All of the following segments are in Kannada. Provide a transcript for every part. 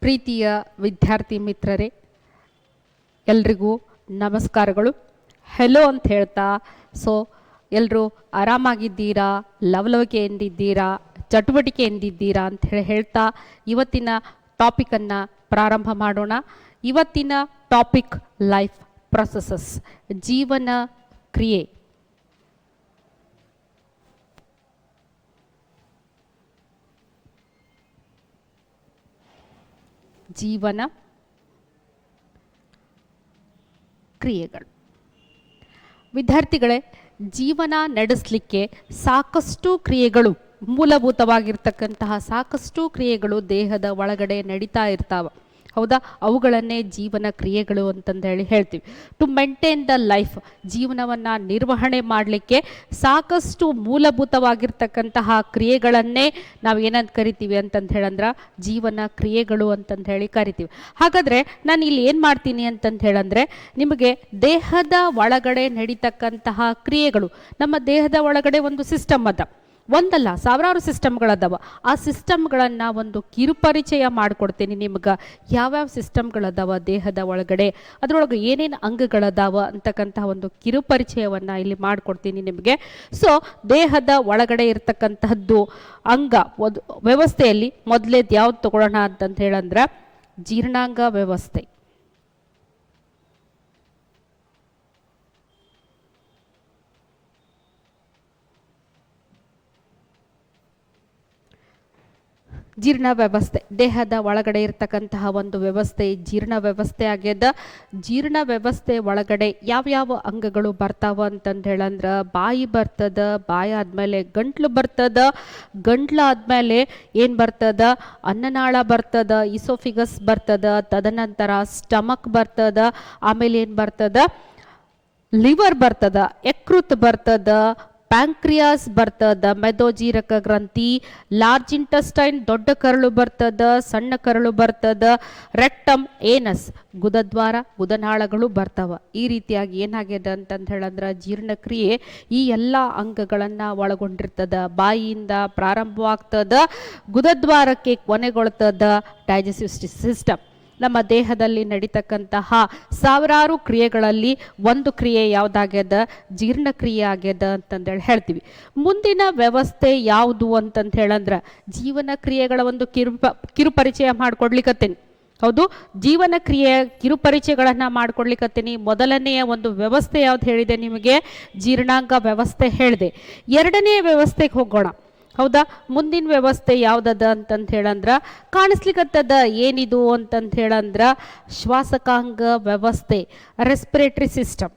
ಪ್ರೀತಿಯ ವಿದ್ಯಾರ್ಥಿ ಮಿತ್ರರೇ, ಎಲ್ರಿಗೂ ನಮಸ್ಕಾರಗಳು. ಹೆಲೋ ಅಂತ ಹೇಳ್ತಾ ಎಲ್ಲರೂ ಆರಾಮಾಗಿದ್ದೀರಾ, ಲವಲವಿಕೆಯಿಂದಿದ್ದೀರಾ, ಚಟುವಟಿಕೆಯಿಂದಿದ್ದೀರಾ ಅಂತ ಹೇಳ್ತಾ ಇವತ್ತಿನ ಟಾಪಿಕನ್ನು ಪ್ರಾರಂಭ ಮಾಡೋಣ. ಇವತ್ತಿನ ಟಾಪಿಕ್ ಲೈಫ್ ಪ್ರೊಸೆಸಸ್, ಜೀವನ ಕ್ರಿಯೆ. ಜೀವನ ಕ್ರಿಯೆಗಳು. ವಿದ್ಯಾರ್ಥಿಗಳೇ, ಜೀವನ ನಡೆಸಲಿಕ್ಕೆ ಸಾಕಷ್ಟು ಕ್ರಿಯೆಗಳು, ಮೂಲಭೂತವಾಗಿರ್ತಕ್ಕಂತಹ ಸಾಕಷ್ಟು ಕ್ರಿಯೆಗಳು ದೇಹದ ಒಳಗಡೆ ನಡೀತಾ ಇರ್ತಾವೆ. ಹೌದಾ? ಅವುಗಳನ್ನೇ ಜೀವನ ಕ್ರಿಯೆಗಳು ಅಂತಂದೇಳಿ ಹೇಳ್ತೀವಿ. ಟು ಮೇಂಟೈನ್ ದ ಲೈಫ್, ಜೀವನವನ್ನು ನಿರ್ವಹಣೆ ಮಾಡಲಿಕ್ಕೆ ಸಾಕಷ್ಟು ಮೂಲಭೂತವಾಗಿರ್ತಕ್ಕಂತಹ ಕ್ರಿಯೆಗಳನ್ನೇ ನಾವು ಏನಂತ ಕರಿತೀವಿ ಅಂತಂದು ಹೇಳಂದ್ರೆ ಜೀವನ ಕ್ರಿಯೆಗಳು ಅಂತಂದು ಹೇಳಿ ಕರಿತೀವಿ. ಹಾಗಾದರೆ ನಾನು ಇಲ್ಲಿ ಏನು ಮಾಡ್ತೀನಿ ಅಂತಂದು ಹೇಳಂದ್ರೆ, ನಿಮಗೆ ದೇಹದ ಒಳಗಡೆ ನಡೀತಕ್ಕಂತಹ ಕ್ರಿಯೆಗಳು, ನಮ್ಮ ದೇಹದ ಒಳಗಡೆ ಒಂದು ಸಿಸ್ಟಮ್ ಅದ, ಒಂದಲ್ಲ ಸಾವಿರಾರು ಸಿಸ್ಟಮ್ಗಳದಾವ. ಆ ಸಿಸ್ಟಮ್ಗಳನ್ನು ಒಂದು ಕಿರುಪರಿಚಯ ಮಾಡಿಕೊಡ್ತೀನಿ ನಿಮ್ಗೆ. ಯಾವ್ಯಾವ ಸಿಸ್ಟಮ್ಗಳದಾವ ದೇಹದ ಒಳಗಡೆ, ಅದರೊಳಗೆ ಏನೇನು ಅಂಗಗಳದಾವ ಅಂತಕ್ಕಂತಹ ಒಂದು ಕಿರುಪರಿಚಯವನ್ನು ಇಲ್ಲಿ ಮಾಡಿಕೊಡ್ತೀನಿ ನಿಮಗೆ. ದೇಹದ ಒಳಗಡೆ ಇರ್ತಕ್ಕಂತಹದ್ದು ಅಂಗ ಒಂದು ವ್ಯವಸ್ಥೆಯಲ್ಲಿ ಮೊದಲೇದು ಯಾವ್ದು ತಗೊಳ್ಳೋಣ ಅಂತಂತ ಹೇಳಂದ್ರೆ ಜೀರ್ಣಾಂಗ ವ್ಯವಸ್ಥೆ. ಜೀರ್ಣ ವ್ಯವಸ್ಥೆ ದೇಹದ ಒಳಗಡೆ ಇರ್ತಕ್ಕಂತಹ ಒಂದು ವ್ಯವಸ್ಥೆ ಜೀರ್ಣ ವ್ಯವಸ್ಥೆ ಆಗ್ಯದ. ಜೀರ್ಣ ವ್ಯವಸ್ಥೆ ಒಳಗಡೆ ಯಾವ್ಯಾವ ಅಂಗಗಳು ಬರ್ತಾವ ಅಂತಂದು ಹೇಳಂದ್ರೆ, ಬಾಯಿ ಬರ್ತದ, ಬಾಯಿ ಆದಮೇಲೆ ಗಂಟ್ಲು ಬರ್ತದ, ಗಂಟ್ಲಾದ್ಮೇಲೆ ಏನು ಬರ್ತದ, ಅನ್ನನಾಳ ಬರ್ತದ, ಇಸೋಫಿಗಸ್ ಬರ್ತದ, ತದನಂತರ ಸ್ಟಮಕ್ ಬರ್ತದ, ಆಮೇಲೆ ಏನು ಬರ್ತದ, ಲಿವರ್ ಬರ್ತದ, ಯಕೃತ್ ಬರ್ತದ, ಪ್ಯಾಂಕ್ರಿಯಾಸ್ ಬರ್ತದ, ಮೆದೋಜೀರಕ ಗ್ರಂಥಿ, ಲಾರ್ಜ್ ಇಂಟೆಸ್ಟೈನ್ ದೊಡ್ಡ ಕರಳು ಬರ್ತದ, ಸಣ್ಣ ಕರಳು ಬರ್ತದ, ರೆಕ್ಟಮ್, ಏನಸ್ ಗುದದ್ವಾರ, ಗುದನಾಳಗಳು ಬರ್ತಾವ. ಈ ರೀತಿಯಾಗಿ ಏನಾಗ್ಯದ ಅಂತಂದು ಹೇಳಂದ್ರೆ ಜೀರ್ಣಕ್ರಿಯೆ ಈ ಎಲ್ಲ ಅಂಗಗಳನ್ನು ಒಳಗೊಂಡಿರ್ತದ. ಬಾಯಿಯಿಂದ ಪ್ರಾರಂಭವಾಗ್ತದ, ಗುದದ್ವಾರಕ್ಕೆ ಕೊನೆಗೊಳ್ತದ ಡೈಜೆಸ್ಟಿವ್ ಸಿಸ್ಟಮ್. ನಮ್ಮ ದೇಹದಲ್ಲಿ ನಡೀತಕ್ಕಂತಹ ಸಾವಿರಾರು ಕ್ರಿಯೆಗಳಲ್ಲಿ ಒಂದು ಕ್ರಿಯೆ ಯಾವುದಾಗ್ಯದ, ಜೀರ್ಣಕ್ರಿಯೆ ಆಗ್ಯದ ಅಂತಂದೇಳಿ ಹೇಳ್ತೀವಿ. ಮುಂದಿನ ವ್ಯವಸ್ಥೆ ಯಾವುದು ಅಂತಂತ ಹೇಳಂದ್ರೆ ಜೀವನ ಕ್ರಿಯೆಗಳ ಒಂದು ಕಿರುಪರಿಚಯ ಮಾಡಿಕೊಡ್ಲಿಕ್ಕತ್ತೇನೆ. ಹೌದು, ಜೀವನ ಕ್ರಿಯೆ ಕಿರುಪರಿಚಯಗಳನ್ನು ಮಾಡಿಕೊಡ್ಲಿಕ್ಕತ್ತೀನಿ. ಮೊದಲನೆಯ ಒಂದು ವ್ಯವಸ್ಥೆ ಯಾವ್ದು ಹೇಳಿದೆ ನಿಮಗೆ, ಜೀರ್ಣಾಂಗ ವ್ಯವಸ್ಥೆ ಹೇಳಿದೆ. ಎರಡನೆಯ ವ್ಯವಸ್ಥೆಗೆ ಹೋಗೋಣ. ಹೌದಾ? ಮುಂದಿನ ವ್ಯವಸ್ಥೆ ಯಾವುದದ ಅಂತಂತ ಹೇಳಂದ್ರ ಕಾಣಿಸ್ಲಿಕ್ಕತ್ತದ, ಏನಿದು ಅಂತಂತ ಹೇಳಂದ್ರ ಶ್ವಾಸಕಾಂಗ ವ್ಯವಸ್ಥೆ, respiratory system.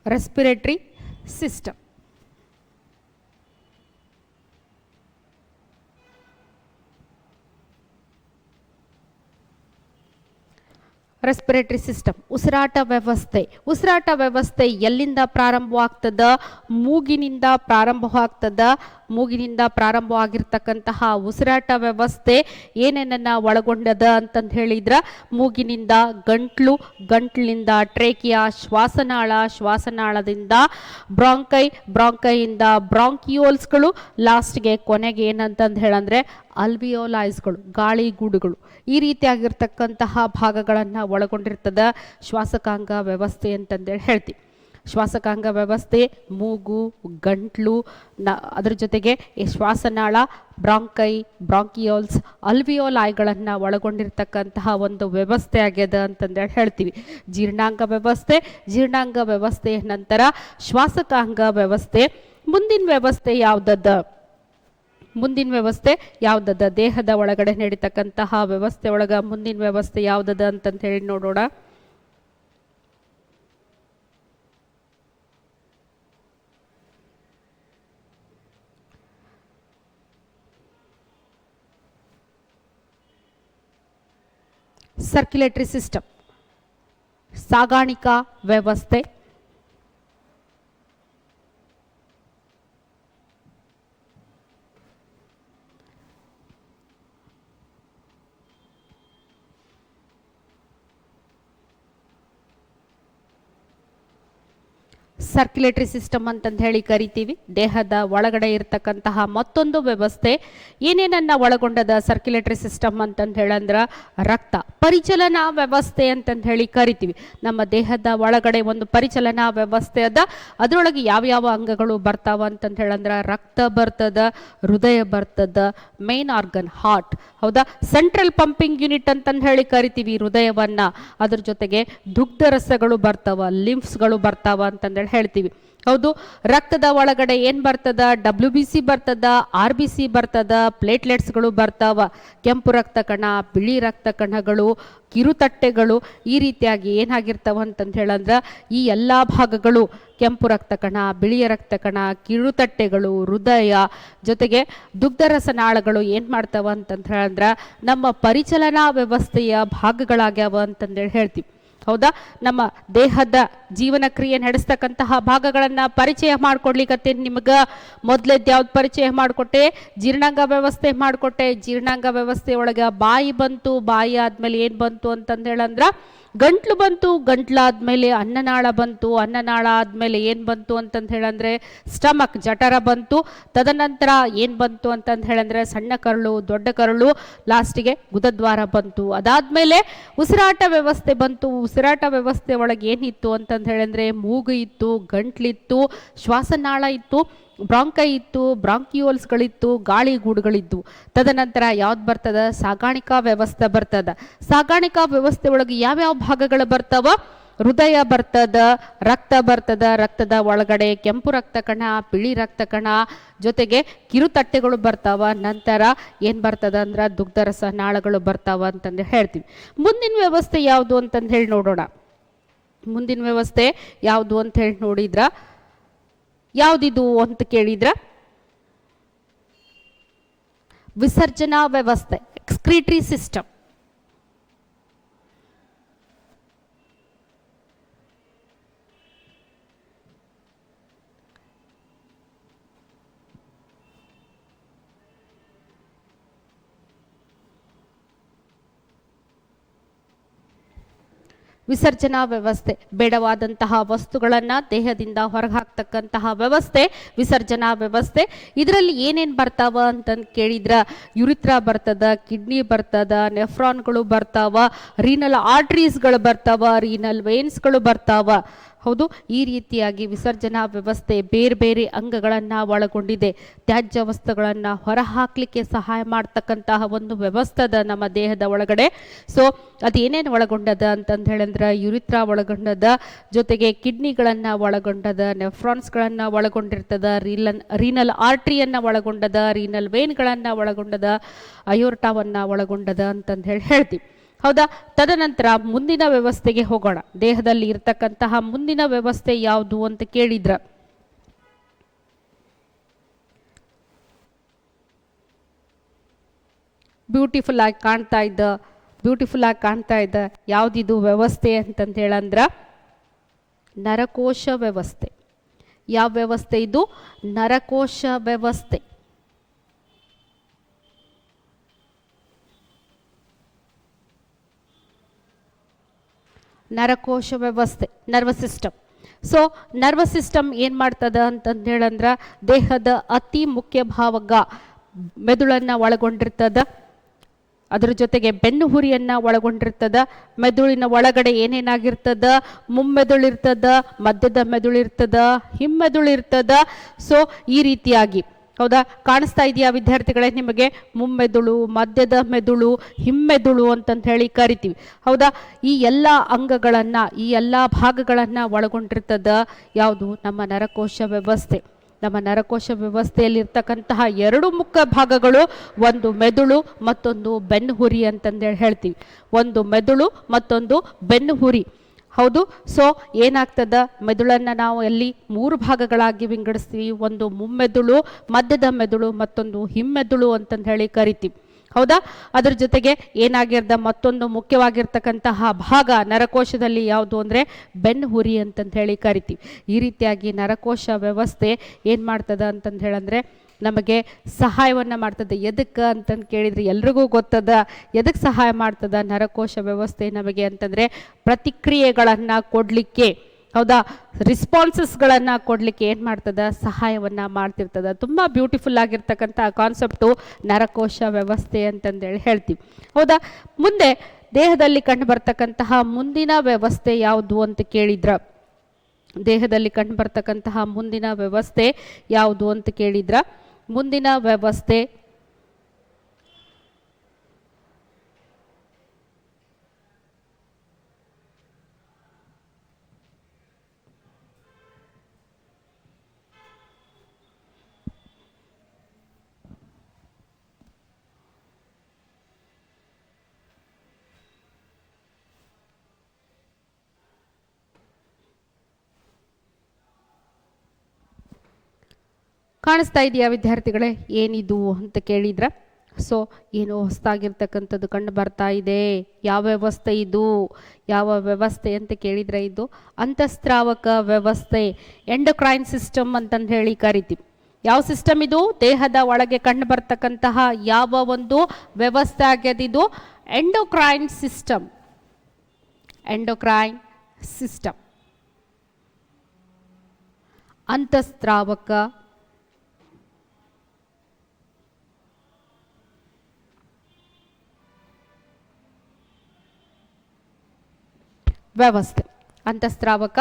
Respiratory system respiratory system, ಉಸಿರಾಟ ವ್ಯವಸ್ಥೆ. ಉಸಿರಾಟ ವ್ಯವಸ್ಥೆ ಎಲ್ಲಿಂದ ಪ್ರಾರಂಭವಾಗ್ತದ, ಮೂಗಿನಿಂದ ಪ್ರಾರಂಭವಾಗ್ತದ. ಮೂಗಿನಿಂದ ಪ್ರಾರಂಭವಾಗಿರ್ತಕ್ಕಂತಹ ಉಸಿರಾಟ ವ್ಯವಸ್ಥೆ ಏನೇನನ್ನ ಒಳಗೊಂಡದ ಅಂತಂದು ಹೇಳಿದ್ರ, ಮೂಗಿನಿಂದ ಗಂಟ್ಲು, ಗಂಟ್ಲಿನಿಂದ ಟ್ರೇಕಿಯಾ, ಶ್ವಾಸನಾಳ, ಶ್ವಾಸನಾಳದಿಂದ ಬ್ರಾಂಕೈ, ಬ್ರಾಂಕೈಯಿಂದ ಬ್ರಾಂಕಿಯೋಲ್ಸ್ಗಳು, ಲಾಸ್ಟ್ಗೆ ಕೊನೆಗೆ ಏನಂತಂದು ಹೇಳಂದ್ರೆ ಅಲ್ವಿಯೋಲೈಸ್ಗಳು, ಗಾಳಿಗೂಡುಗಳು. ಈ ರೀತಿಯಾಗಿರ್ತಕ್ಕಂತಹ ಭಾಗಗಳನ್ನು ಒಳಗೊಂಡಿರ್ತದ ಶ್ವಾಸಕಾಂಗ ವ್ಯವಸ್ಥೆ ಅಂತಂದೇಳಿ ಹೇಳ್ತೀವಿ. ಶ್ವಾಸಕಾಂಗ ವ್ಯವಸ್ಥೆ ಮೂಗು, ಗಂಟ್ಲು, ಅದರ ಜೊತೆಗೆ ಶ್ವಾಸನಾಳ, ಬ್ರಾಂಕೈ, ಬ್ರಾಂಕಿಯೋಲ್ಸ್, ಅಲ್ವಿಯೋಲಾಯ್ಗಳನ್ನು ಒಳಗೊಂಡಿರ್ತಕ್ಕಂತಹ ಒಂದು ವ್ಯವಸ್ಥೆ ಆಗ್ಯದ ಅಂತಂದೇಳಿ ಹೇಳ್ತೀವಿ. ಜೀರ್ಣಾಂಗ ವ್ಯವಸ್ಥೆ, ಜೀರ್ಣಾಂಗ ವ್ಯವಸ್ಥೆಯ ನಂತರ ಶ್ವಾಸಕಾಂಗ ವ್ಯವಸ್ಥೆ. ಮುಂದಿನ ವ್ಯವಸ್ಥೆ ಯಾವುದದ, ಮುಂದಿನ ವ್ಯವಸ್ಥೆ ಯಾವುದದ, ದೇಹದ ಒಳಗಡೆ ನಡೀತಕ್ಕಂತಹ ವ್ಯವಸ್ಥೆ ಒಳಗ ಮುಂದಿನ ವ್ಯವಸ್ಥೆ ಯಾವುದದ ಅಂತಂತ ಹೇಳಿ ನೋಡೋಣ. ಸರ್ಕ್ಯುಲೇಟರಿ ಸಿಸ್ಟಮ್, ಸಾಗಾಣಿಕಾ ವ್ಯವಸ್ಥೆ. ಸರ್ಕ್ಯುಲೇಟರಿ ಸಿಸ್ಟಮ್ ಅಂತಂದು ಹೇಳಿ ಕರಿತೀವಿ. ದೇಹದ ಒಳಗಡೆ ಇರ್ತಕ್ಕಂತಹ ಮತ್ತೊಂದು ವ್ಯವಸ್ಥೆ ಏನೇನನ್ನ ಒಳಗೊಂಡದ ಸರ್ಕ್ಯುಲೇಟರಿ ಸಿಸ್ಟಮ್ ಅಂತಂದು ಹೇಳಂದ್ರೆ ರಕ್ತ ಪರಿಚಲನಾ ವ್ಯವಸ್ಥೆ ಅಂತಂದು ಹೇಳಿ ಕರಿತೀವಿ. ನಮ್ಮ ದೇಹದ ಒಳಗಡೆ ಒಂದು ಪರಿಚಲನಾ ವ್ಯವಸ್ಥೆ ಅದ. ಅದರೊಳಗೆ ಯಾವ್ಯಾವ ಅಂಗಗಳು ಬರ್ತಾವ ಅಂತಂದು ಹೇಳಂದ್ರೆ ರಕ್ತ ಬರ್ತದ, ಹೃದಯ ಬರ್ತದ, ಮೇನ್ ಆರ್ಗನ್ ಹಾರ್ಟ್, ಹೌದಾ, ಸೆಂಟ್ರಲ್ ಪಂಪಿಂಗ್ ಯೂನಿಟ್ ಅಂತಂದು ಹೇಳಿ ಕರಿತೀವಿ ಹೃದಯವನ್ನ. ಅದ್ರ ಜೊತೆಗೆ ದುಗ್ಧ ರಸಗಳು ಬರ್ತಾವ, ಲಿಂಫ್ಸ್ಗಳು ಬರ್ತಾವ ಅಂತಂದೇಳಿ ಹೇಳ್ತೀವಿ. ಹೌದು, ರಕ್ತದ ಒಳಗಡೆ ಏನ್ ಬರ್ತದ, WBC ಬರ್ತದ, RBC ಬರ್ತದ, ಪ್ಲೇಟ್ಲೆಟ್ಸ್ಗಳು ಬರ್ತಾವ, ಕೆಂಪು ರಕ್ತ ಕಣ, ಬಿಳಿ ರಕ್ತ ಕಣಗಳು, ಕಿರುತಟ್ಟೆಗಳು, ಈ ರೀತಿಯಾಗಿ ಏನಾಗಿರ್ತಾವ ಅಂತಂದು ಹೇಳಂದ್ರ ಈ ಎಲ್ಲ ಭಾಗಗಳು ಕೆಂಪು ರಕ್ತ ಕಣ, ಬಿಳಿಯ ರಕ್ತ ಕಣ, ಕಿರುತಟ್ಟೆಗಳು, ಹೃದಯ ಜೊತೆಗೆ ದುಗ್ಧರಸನಾಳಗಳು ಏನು ಮಾಡ್ತಾವ ಅಂತಂದು ಹೇಳಂದ್ರ ನಮ್ಮ ಪರಿಚಲನಾ ವ್ಯವಸ್ಥೆಯ ಭಾಗಗಳಾಗ್ಯಾವ ಅಂತಂದೇಳಿ ಹೇಳ್ತೀವಿ. ಹೌದಾ, ನಮ್ಮ ದೇಹದ ಜೀವನ ಕ್ರಿಯೆ ನಡೆಸ್ತಕ್ಕಂತಹ ಭಾಗಗಳನ್ನ ಪರಿಚಯ ಮಾಡ್ಕೊಡ್ಲಿಕ್ಕೆ ನಿಮ್ಗೆ ಮೊದಲೇದು ಯಾವ್ದು ಪರಿಚಯ ಮಾಡಿಕೊಟ್ಟೆ, ಜೀರ್ಣಾಂಗ ವ್ಯವಸ್ಥೆ ಮಾಡಿಕೊಟ್ಟೆ. ಜೀರ್ಣಾಂಗ ವ್ಯವಸ್ಥೆ ಒಳಗೆ ಬಾಯಿ ಬಂತು, ಬಾಯಿ ಆದ್ಮೇಲೆ ಏನು ಬಂತು ಅಂತಂದು ಹೇಳಂದ್ರ ಗಂಟ್ಲು ಬಂತು, ಗಂಟ್ಲಾದ್ಮೇಲೆ ಅನ್ನನಾಳ ಬಂತು, ಅನ್ನನಾಳ ಆದ್ಮೇಲೆ ಏನು ಬಂತು ಅಂತಂದು ಹೇಳಂದ್ರೆ ಸ್ಟಮಕ್ ಜಠರ ಬಂತು. ತದನಂತರ ಏನು ಬಂತು ಅಂತಂದು ಹೇಳಂದ್ರೆ ಸಣ್ಣ ಕರಳು, ದೊಡ್ಡ ಕರಳು, ಲಾಸ್ಟಿಗೆ ಗುದದ್ವಾರ ಬಂತು. ಅದಾದ್ಮೇಲೆ ಉಸಿರಾಟ ವ್ಯವಸ್ಥೆ ಬಂತು. ಉಸಿರಾಟ ವ್ಯವಸ್ಥೆ ಒಳಗೆ ಏನಿತ್ತು ಅಂತಂದು ಹೇಳಂದ್ರೆ ಮೂಗು ಇತ್ತು, ಗಂಟ್ಲಿತ್ತು, ಶ್ವಾಸನಾಳ ಇತ್ತು, ಬ್ರಾಂಕೈ ಇತ್ತು, ಬ್ರಾಂಕಿಯೋಲ್ಸ್ಗಳಿತ್ತು, ಗಾಳಿ ಗೂಡುಗಳಿದ್ದು. ತದನಂತರ ಯಾವ್ದು ಬರ್ತದ, ಸಾಗಾಣಿಕಾ ವ್ಯವಸ್ಥೆ ಬರ್ತದ. ಸಾಗಾಣಿಕಾ ವ್ಯವಸ್ಥೆ ಒಳಗೆ ಯಾವ್ಯಾವ ಭಾಗಗಳು ಬರ್ತಾವ, ಹೃದಯ ಬರ್ತದ, ರಕ್ತ ಬರ್ತದ, ರಕ್ತದ ಒಳಗಡೆ ಕೆಂಪು ರಕ್ತ ಕಣ, ಬಿಳಿ ರಕ್ತ ಕಣ ಜೊತೆಗೆ ಕಿರುತಟ್ಟೆಗಳು ಬರ್ತಾವ. ನಂತರ ಏನು ಬರ್ತದ ಅಂದ್ರೆ ದುಗ್ಧರಸ ನಾಳಗಳು ಬರ್ತಾವ ಅಂತಂದು ಹೇಳ್ತೀವಿ. ಮುಂದಿನ ವ್ಯವಸ್ಥೆ ಯಾವುದು ಅಂತಂದು ಹೇಳಿ ನೋಡೋಣ. ಮುಂದಿನ ವ್ಯವಸ್ಥೆ ಯಾವುದು ಅಂತ ಹೇಳಿ ನೋಡಿದ್ರ ಯಾವುದಿದು ಅಂತ ಕೇಳಿದ್ರ ವಿಸರ್ಜನಾ ವ್ಯವಸ್ಥೆ, ಎಕ್ಸ್ಕ್ರೀಟರಿ ಸಿಸ್ಟಮ್. ವಿಸರ್ಜನಾ ವ್ಯವಸ್ಥೆ, ಬೇಡವಾದಂತಹ ವಸ್ತುಗಳನ್ನು ದೇಹದಿಂದ ಹೊರಗೆ ಹಾಕ್ತಕ್ಕಂತಹ ವ್ಯವಸ್ಥೆ ವಿಸರ್ಜನಾ ವ್ಯವಸ್ಥೆ. ಇದರಲ್ಲಿ ಏನೇನು ಬರ್ತಾವ ಅಂತಂದು ಕೇಳಿದ್ರ ಯುರಿತ್ರಾ ಬರ್ತದ, ಕಿಡ್ನಿ ಬರ್ತದ, ನೆಫ್ರಾನ್ಗಳು ಬರ್ತಾವ, ರೀನಲ್ ಆರ್ಟ್ರೀಸ್ಗಳು ಬರ್ತಾವ, ರೀನಲ್ ವೇನ್ಸ್ಗಳು ಬರ್ತಾವ. ಹೌದು, ಈ ರೀತಿಯಾಗಿ ವಿಸರ್ಜನಾ ವ್ಯವಸ್ಥೆ ಬೇರೆ ಬೇರೆ ಅಂಗಗಳನ್ನು ಒಳಗೊಂಡಿದೆ. ತ್ಯಾಜ್ಯ ವಸ್ತುಗಳನ್ನು ಹೊರಹಾಕಲಿಕ್ಕೆ ಸಹಾಯ ಮಾಡ್ತಕ್ಕಂತಹ ಒಂದು ವ್ಯವಸ್ಥೆ ಅದ ನಮ್ಮ ದೇಹದ ಒಳಗಡೆ. ಸೊ ಅದೇನೇನು ಒಳಗೊಂಡದ ಅಂತಂದು ಹೇಳಿದ್ರೆ ಯುರಿತ್ರಾ ಒಳಗೊಂಡದ, ಜೊತೆಗೆ ಕಿಡ್ನಿಗಳನ್ನು ಒಳಗೊಂಡದ, ನೆಫ್ರಾನ್ಸ್ಗಳನ್ನು ಒಳಗೊಂಡಿರ್ತದ, ರೀನಲ್ ಆರ್ಟ್ರಿಯನ್ನು ಒಳಗೊಂಡದ, ರೀನಲ್ ವೇನ್ಗಳನ್ನು ಒಳಗೊಂಡದ, ಅಯೋರ್ಟಾವನ್ನು ಒಳಗೊಂಡದ ಅಂತಂದು ಹೇಳ್ತೀವಿ. ಹೌದಾ, ತದನಂತರ ಮುಂದಿನ ವ್ಯವಸ್ಥೆಗೆ ಹೋಗೋಣ. ದೇಹದಲ್ಲಿ ಇರ್ತಕ್ಕಂತಹ ಮುಂದಿನ ವ್ಯವಸ್ಥೆ ಯಾವುದು ಅಂತ ಕೇಳಿದ್ರ ಬ್ಯೂಟಿಫುಲ್ ಆಗಿ ಕಾಣ್ತಾ ಇದ್ದ ಯಾವುದಿದು ವ್ಯವಸ್ಥೆ ಅಂತಂತ ಹೇಳಂದ್ರ ನರಕೋಶ ವ್ಯವಸ್ಥೆ. ಯಾವ ವ್ಯವಸ್ಥೆ ಇದು? ನರಕೋಶ ವ್ಯವಸ್ಥೆ. ನರಕೋಶ ವ್ಯವಸ್ಥೆ, nervous system. So nervous system ಏನು ಮಾಡ್ತದ ಅಂತಂದು ಹೇಳಂದ್ರೆ ದೇಹದ ಅತಿ ಮುಖ್ಯ ಭಾಗ ಮೆದುಳನ್ನು ಒಳಗೊಂಡಿರ್ತದ, ಅದರ ಜೊತೆಗೆ ಬೆನ್ನು ಹುರಿಯನ್ನು ಒಳಗೊಂಡಿರ್ತದ. ಮೆದುಳಿನ ಒಳಗಡೆ ಏನೇನಾಗಿರ್ತದ? ಮುಮ್ಮೆದುಳಿರ್ತದ, ಮಧ್ಯದ ಮೆದುಳಿರ್ತದ, ಹಿಮ್ಮೆದುಳಿರ್ತದ. ಸೊ ಈ ರೀತಿಯಾಗಿ, ಹೌದಾ, ಕಾಣಿಸ್ತಾ ಇದೆಯಾ ವಿದ್ಯಾರ್ಥಿಗಳೇ ನಿಮಗೆ? ಮುಮ್ಮೆದುಳು, ಮಧ್ಯದ ಮೆದುಳು, ಹಿಮ್ಮೆದುಳು ಅಂತಂತ ಹೇಳಿ ಕರಿತೀವಿ. ಹೌದಾ, ಈ ಎಲ್ಲ ಅಂಗಗಳನ್ನು, ಈ ಎಲ್ಲ ಭಾಗಗಳನ್ನು ಒಳಗೊಂಡಿರ್ತದ ಯಾವುದು? ನಮ್ಮ ನರಕೋಶ ವ್ಯವಸ್ಥೆ. ನಮ್ಮ ನರಕೋಶ ವ್ಯವಸ್ಥೆಯಲ್ಲಿರ್ತಕ್ಕಂತಹ ಎರಡು ಮುಖ್ಯ ಭಾಗಗಳು, ಒಂದು ಮೆದುಳು, ಮತ್ತೊಂದು ಬೆನ್ನುಹುರಿ ಅಂತಂದೇಳಿ ಹೇಳ್ತೀವಿ. ಒಂದು ಮೆದುಳು, ಮತ್ತೊಂದು ಬೆನ್ನುಹುರಿ. ಹೌದು, ಸೊ ಏನಾಗ್ತದ? ಮೆದುಳನ್ನು ನಾವು ಎಲ್ಲಿ ಮೂರು ಭಾಗಗಳಾಗಿ ವಿಂಗಡಿಸ್ತೀವಿ. ಒಂದು ಮುಮ್ಮೆದುಳು, ಮಧ್ಯದ ಮೆದುಳು, ಮತ್ತೊಂದು ಹಿಮ್ಮೆದುಳು ಅಂತಂದು ಹೇಳಿ ಕರಿತೀವಿ. ಹೌದಾ, ಅದ್ರ ಜೊತೆಗೆ ಏನಾಗಿರ್ದ ಮತ್ತೊಂದು ಮುಖ್ಯವಾಗಿರ್ತಕ್ಕಂತಹ ಭಾಗ ನರಕೋಶದಲ್ಲಿ ಯಾವುದು ಅಂದರೆ ಬೆನ್ನುಹುರಿ ಅಂತಂದು ಹೇಳಿ ಕರಿತೀವಿ. ಈ ರೀತಿಯಾಗಿ ನರಕೋಶ ವ್ಯವಸ್ಥೆ ಏನು ಮಾಡ್ತದ ಅಂತಂದು ಹೇಳಂದ್ರೆ ನಮಗೆ ಸಹಾಯವನ್ನು ಮಾಡ್ತದೆ. ಎದಕ್ಕೆ ಅಂತಂದು ಕೇಳಿದರೆ ಎಲ್ರಿಗೂ ಗೊತ್ತದ. ಎದಕ್ಕೆ ಸಹಾಯ ಮಾಡ್ತದ ನರಕೋಶ ವ್ಯವಸ್ಥೆ ನಮಗೆ ಅಂತಂದರೆ ಪ್ರತಿಕ್ರಿಯೆಗಳನ್ನು ಕೊಡಲಿಕ್ಕೆ. ಹೌದಾ, ರಿಸ್ಪಾನ್ಸಸ್ಗಳನ್ನು ಕೊಡಲಿಕ್ಕೆ ಏನು ಮಾಡ್ತದ, ಸಹಾಯವನ್ನು ಮಾಡ್ತಿರ್ತದ. ತುಂಬ ಬ್ಯೂಟಿಫುಲ್ ಆಗಿರ್ತಕ್ಕಂಥ ಕಾನ್ಸೆಪ್ಟು ನರಕೋಶ ವ್ಯವಸ್ಥೆ ಅಂತಂದೇಳಿ ಹೇಳ್ತೀವಿ. ಹೌದಾ, ಮುಂದೆ ದೇಹದಲ್ಲಿ ಕಂಡು ಬರ್ತಕ್ಕಂತಹ ಮುಂದಿನ ವ್ಯವಸ್ಥೆ ಯಾವುದು ಅಂತ ಕೇಳಿದ್ರ, ದೇಹದಲ್ಲಿ ಕಂಡು ಬರ್ತಕ್ಕಂತಹ ಮುಂದಿನ ವ್ಯವಸ್ಥೆ ಯಾವುದು ಅಂತ ಕೇಳಿದ್ರ, ಮುಂದಿನ ವ್ಯವಸ್ಥೆ ಕಾಣಿಸ್ತಾ ಇದೆಯಾ ವಿದ್ಯಾರ್ಥಿಗಳೇ? ಏನಿದು ಅಂತ ಕೇಳಿದ್ರ, ಸೊ ಏನು ಹೊಸದಾಗಿರ್ತಕ್ಕಂಥದ್ದು ಕಂಡು ಬರ್ತಾ ಇದೆ. ಯಾವ ವ್ಯವಸ್ಥೆ ಇದು, ಯಾವ ವ್ಯವಸ್ಥೆ ಅಂತ ಕೇಳಿದ್ರೆ ಇದು ಅಂತಸ್ರಾವಕ ವ್ಯವಸ್ಥೆ, ಎಂಡೋಕ್ರೈನ್ ಸಿಸ್ಟಮ್ ಅಂತಂದು ಹೇಳಿ ಕರಿತೀವಿ. ಯಾವ ಸಿಸ್ಟಮ್ ಇದು? ದೇಹದ ಒಳಗೆ ಕಂಡು ಬರ್ತಕ್ಕಂತಹ ಯಾವ ಒಂದು ವ್ಯವಸ್ಥೆ ಆಗ್ಯದ ಇದು? Endocrine system. ಎಂಡೋಕ್ರೈನ್ ಸಿಸ್ಟಮ್, ಅಂತಸ್ರಾವಕ ವ್ಯವಸ್ಥೆ, ಅಂತಸ್ರಾವಕ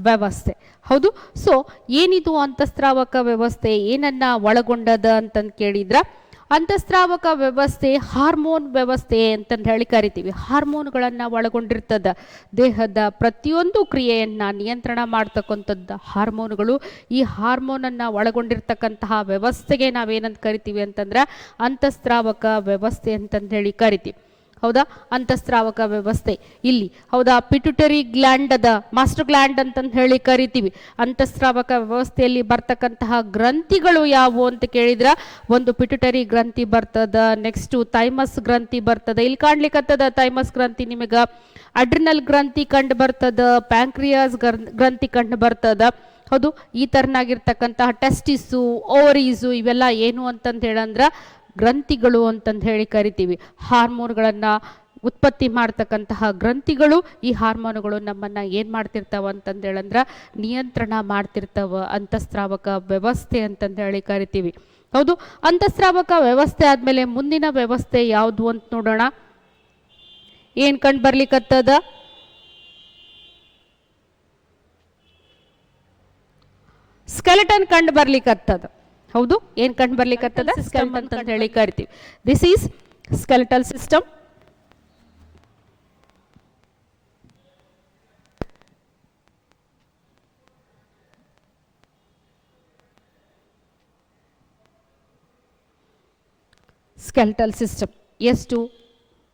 ವ್ಯವಸ್ಥೆ. ಹೌದು, ಸೊ ಏನಿದು ಅಂತಸ್ರಾವಕ ವ್ಯವಸ್ಥೆ, ಏನನ್ನ ಒಳಗೊಂಡದ ಅಂತಂದು ಕೇಳಿದ್ರ, ಅಂತಸ್ರಾವಕ ವ್ಯವಸ್ಥೆ ಹಾರ್ಮೋನ್ ವ್ಯವಸ್ಥೆ ಅಂತಂದು ಹೇಳಿ ಕರಿತೀವಿ. ಹಾರ್ಮೋನ್ಗಳನ್ನು ಒಳಗೊಂಡಿರ್ತದ. ದೇಹದ ಪ್ರತಿಯೊಂದು ಕ್ರಿಯೆಯನ್ನು ನಿಯಂತ್ರಣ ಮಾಡ್ತಕ್ಕಂಥದ್ದು ಹಾರ್ಮೋನ್ಗಳು. ಈ ಹಾರ್ಮೋನನ್ನು ಒಳಗೊಂಡಿರ್ತಕ್ಕಂತಹ ವ್ಯವಸ್ಥೆಗೆ ನಾವೇನಂತ ಕರಿತೀವಿ ಅಂತಂದ್ರೆ ಅಂತಸ್ರಾವಕ ವ್ಯವಸ್ಥೆ ಅಂತಂದು ಹೇಳಿ ಕರಿತೀವಿ. ಹೌದಾ, ಅಂತಸ್ರಾವಕ ವ್ಯವಸ್ಥೆ ಇಲ್ಲಿ. ಹೌದಾ, ಪಿಟ್ಯುಟರಿ ಗ್ಲ್ಯಾಂಡ್ ಅದ, ಮಾಸ್ಟರ್ ಗ್ಲ್ಯಾಂಡ್ ಅಂತಂದು ಹೇಳಿ ಕರಿತೀವಿ. ಅಂತಸ್ರಾವಕ ವ್ಯವಸ್ಥೆಯಲ್ಲಿ ಬರ್ತಕ್ಕಂತಹ ಗ್ರಂಥಿಗಳು ಯಾವುವು ಅಂತ ಕೇಳಿದ್ರ, ಒಂದು ಪಿಟ್ಯುಟರಿ ಗ್ರಂಥಿ ಬರ್ತದ, ನೆಕ್ಸ್ಟ್ ಥೈಮಸ್ ಗ್ರಂಥಿ ಬರ್ತದ. ಇಲ್ಲಿ ಕಾಣ್ಲಿಕ್ಕತ್ತದ ಥೈಮಸ್ ಗ್ರಂಥಿ, ನಿಮಗ ಅಡ್ರಿನಲ್ ಗ್ರಂಥಿ ಕಂಡು ಬರ್ತದ, ಪ್ಯಾಂಕ್ರಿಯಾಸ್ ಗ್ರಂಥಿ ಕಂಡು ಬರ್ತದ. ಹೌದು, ಈ ತರನಾಗಿರ್ತಕ್ಕಂತಹ ಟೆಸ್ಟಿಸು, ಓವರೀಸು ಇವೆಲ್ಲ ಏನು ಅಂತಂದು ಹೇಳಂದ್ರ ಗ್ರಂಥಿಗಳು ಅಂತಂದು ಹೇಳಿ ಕರಿತೀವಿ. ಹಾರ್ಮೋನ್ಗಳನ್ನು ಉತ್ಪತ್ತಿ ಮಾಡ್ತಕ್ಕಂತಹ ಗ್ರಂಥಿಗಳು. ಈ ಹಾರ್ಮೋನುಗಳು ನಮ್ಮನ್ನು ಏನು ಮಾಡ್ತಿರ್ತಾವ ಅಂತಂದು ಹೇಳಂದ್ರೆ ನಿಯಂತ್ರಣ ಮಾಡ್ತಿರ್ತಾವ. ಅಂತಸ್ರಾವಕ ವ್ಯವಸ್ಥೆ ಅಂತಂದು ಹೇಳಿ ಕರಿತೀವಿ. ಹೌದು, ಅಂತಸ್ರಾವಕ ವ್ಯವಸ್ಥೆ ಆದಮೇಲೆ ಮುಂದಿನ ವ್ಯವಸ್ಥೆ ಯಾವುದು ಅಂತ ನೋಡೋಣ. ಏನು ಕಂಡು ಬರ್ಲಿಕ್ಕತ್ತದ? ಸ್ಕೆಲೆಟನ್ ಕಂಡು ಬರ್ಲಿಕ್ಕತ್ತದ. ಹೌದು, ಏನು ಕಂಡು ಬರ್ಲಿಕ್ಕತ್ತದ? ಸ್ಕೆಲೆಟನ್ ಅಂತ ಹೇಳಿ ಕರಿತೀವಿ. This is skeletal system. Skeletal system. ಎಷ್ಟು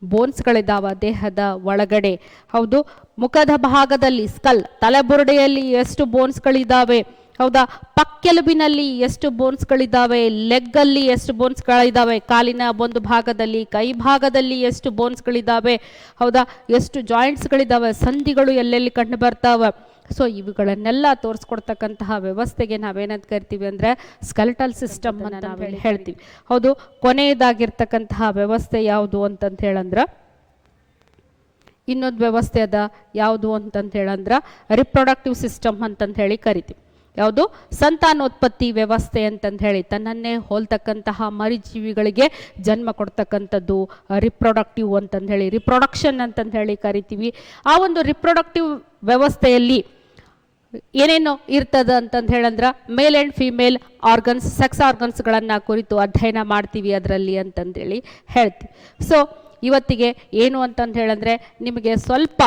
ಬೋನ್ಸ್ಗಳಿದ್ದಾವ ದೇಹದ ಒಳಗಡೆ? ಹೌದು, ಮುಖದ ಭಾಗದಲ್ಲಿ ಸ್ಕಲ್, ತಲೆಬುರುಡೆಯಲ್ಲಿ ಎಷ್ಟು ಬೋನ್ಸ್ಗಳಿದ್ದಾವೆ? ಹೌದಾ, ಪಕ್ಕೆಲುಬಿನಲ್ಲಿ ಎಷ್ಟು ಬೋನ್ಸ್ಗಳಿದ್ದಾವೆ? ಲೆಗ್ಗಲ್ಲಿ ಎಷ್ಟು ಬೋನ್ಸ್ಗಳಿದ್ದಾವೆ? ಕಾಲಿನ ಒಂದು ಭಾಗದಲ್ಲಿ, ಕೈ ಭಾಗದಲ್ಲಿ ಎಷ್ಟು ಬೋನ್ಸ್ಗಳಿದ್ದಾವೆ? ಹೌದಾ, ಎಷ್ಟು ಜಾಯಿಂಟ್ಸ್ಗಳಿದ್ದಾವೆ? ಸಂಧಿಗಳು ಎಲ್ಲೆಲ್ಲಿ ಕಂಡು ಬರ್ತಾವೆ? ಸೊ ಇವುಗಳನ್ನೆಲ್ಲ ತೋರಿಸ್ಕೊಡ್ತಕ್ಕಂತಹ ವ್ಯವಸ್ಥೆಗೆ ನಾವೇನಂತ ಕರಿತೀವಿ ಅಂದರೆ ಸ್ಕೆಲೆಟಲ್ ಸಿಸ್ಟಮ್ ಅಂತ ನಾವು ಹೇಳ್ತೀವಿ. ಹೌದು, ಕೊನೆಯದಾಗಿರ್ತಕ್ಕಂತಹ ವ್ಯವಸ್ಥೆ ಯಾವುದು ಅಂತಂತ ಹೇಳಂದ್ರೆ, ಇನ್ನೊಂದು ವ್ಯವಸ್ಥೆ ಅದ. ಯಾವುದು ಅಂತಂತ ಹೇಳಂದ್ರೆ ರಿಪ್ರೊಡಕ್ಟಿವ್ ಸಿಸ್ಟಮ್ ಅಂತಂದು ಹೇಳಿ ಕರಿತೀವಿ. ಯಾವುದು? ಸಂತಾನೋತ್ಪತ್ತಿ ವ್ಯವಸ್ಥೆ ಅಂತಂದು ಹೇಳಿ ತನ್ನನ್ನೇ ಹೋಲ್ತಕ್ಕಂತಹ ಮರಿಜೀವಿಗಳಿಗೆ ಜನ್ಮ ಕೊಡ್ತಕ್ಕಂಥದ್ದು ರಿಪ್ರೊಡಕ್ಟಿವ್ ಅಂತಂದು ಹೇಳಿ, ರಿಪ್ರೊಡಕ್ಷನ್ ಅಂತಂದು ಹೇಳಿ ಕರಿತೀವಿ. ಆ ಒಂದು ರಿಪ್ರೊಡಕ್ಟಿವ್ ವ್ಯವಸ್ಥೆಯಲ್ಲಿ ಏನೇನು ಇರ್ತದ ಅಂತಂದು ಹೇಳಂದ್ರೆ male and female organs, sex ಆರ್ಗನ್ಸ್ಗಳನ್ನು ಕುರಿತು ಅಧ್ಯಯನ ಮಾಡ್ತೀವಿ ಅದರಲ್ಲಿ ಅಂತಂದೇಳಿ ಹೇಳ್ತೀವಿ. ಸೊ ಇವತ್ತಿಗೆ ಏನು ಅಂತಂದು ಹೇಳಂದ್ರೆ ನಿಮಗೆ ಸ್ವಲ್ಪ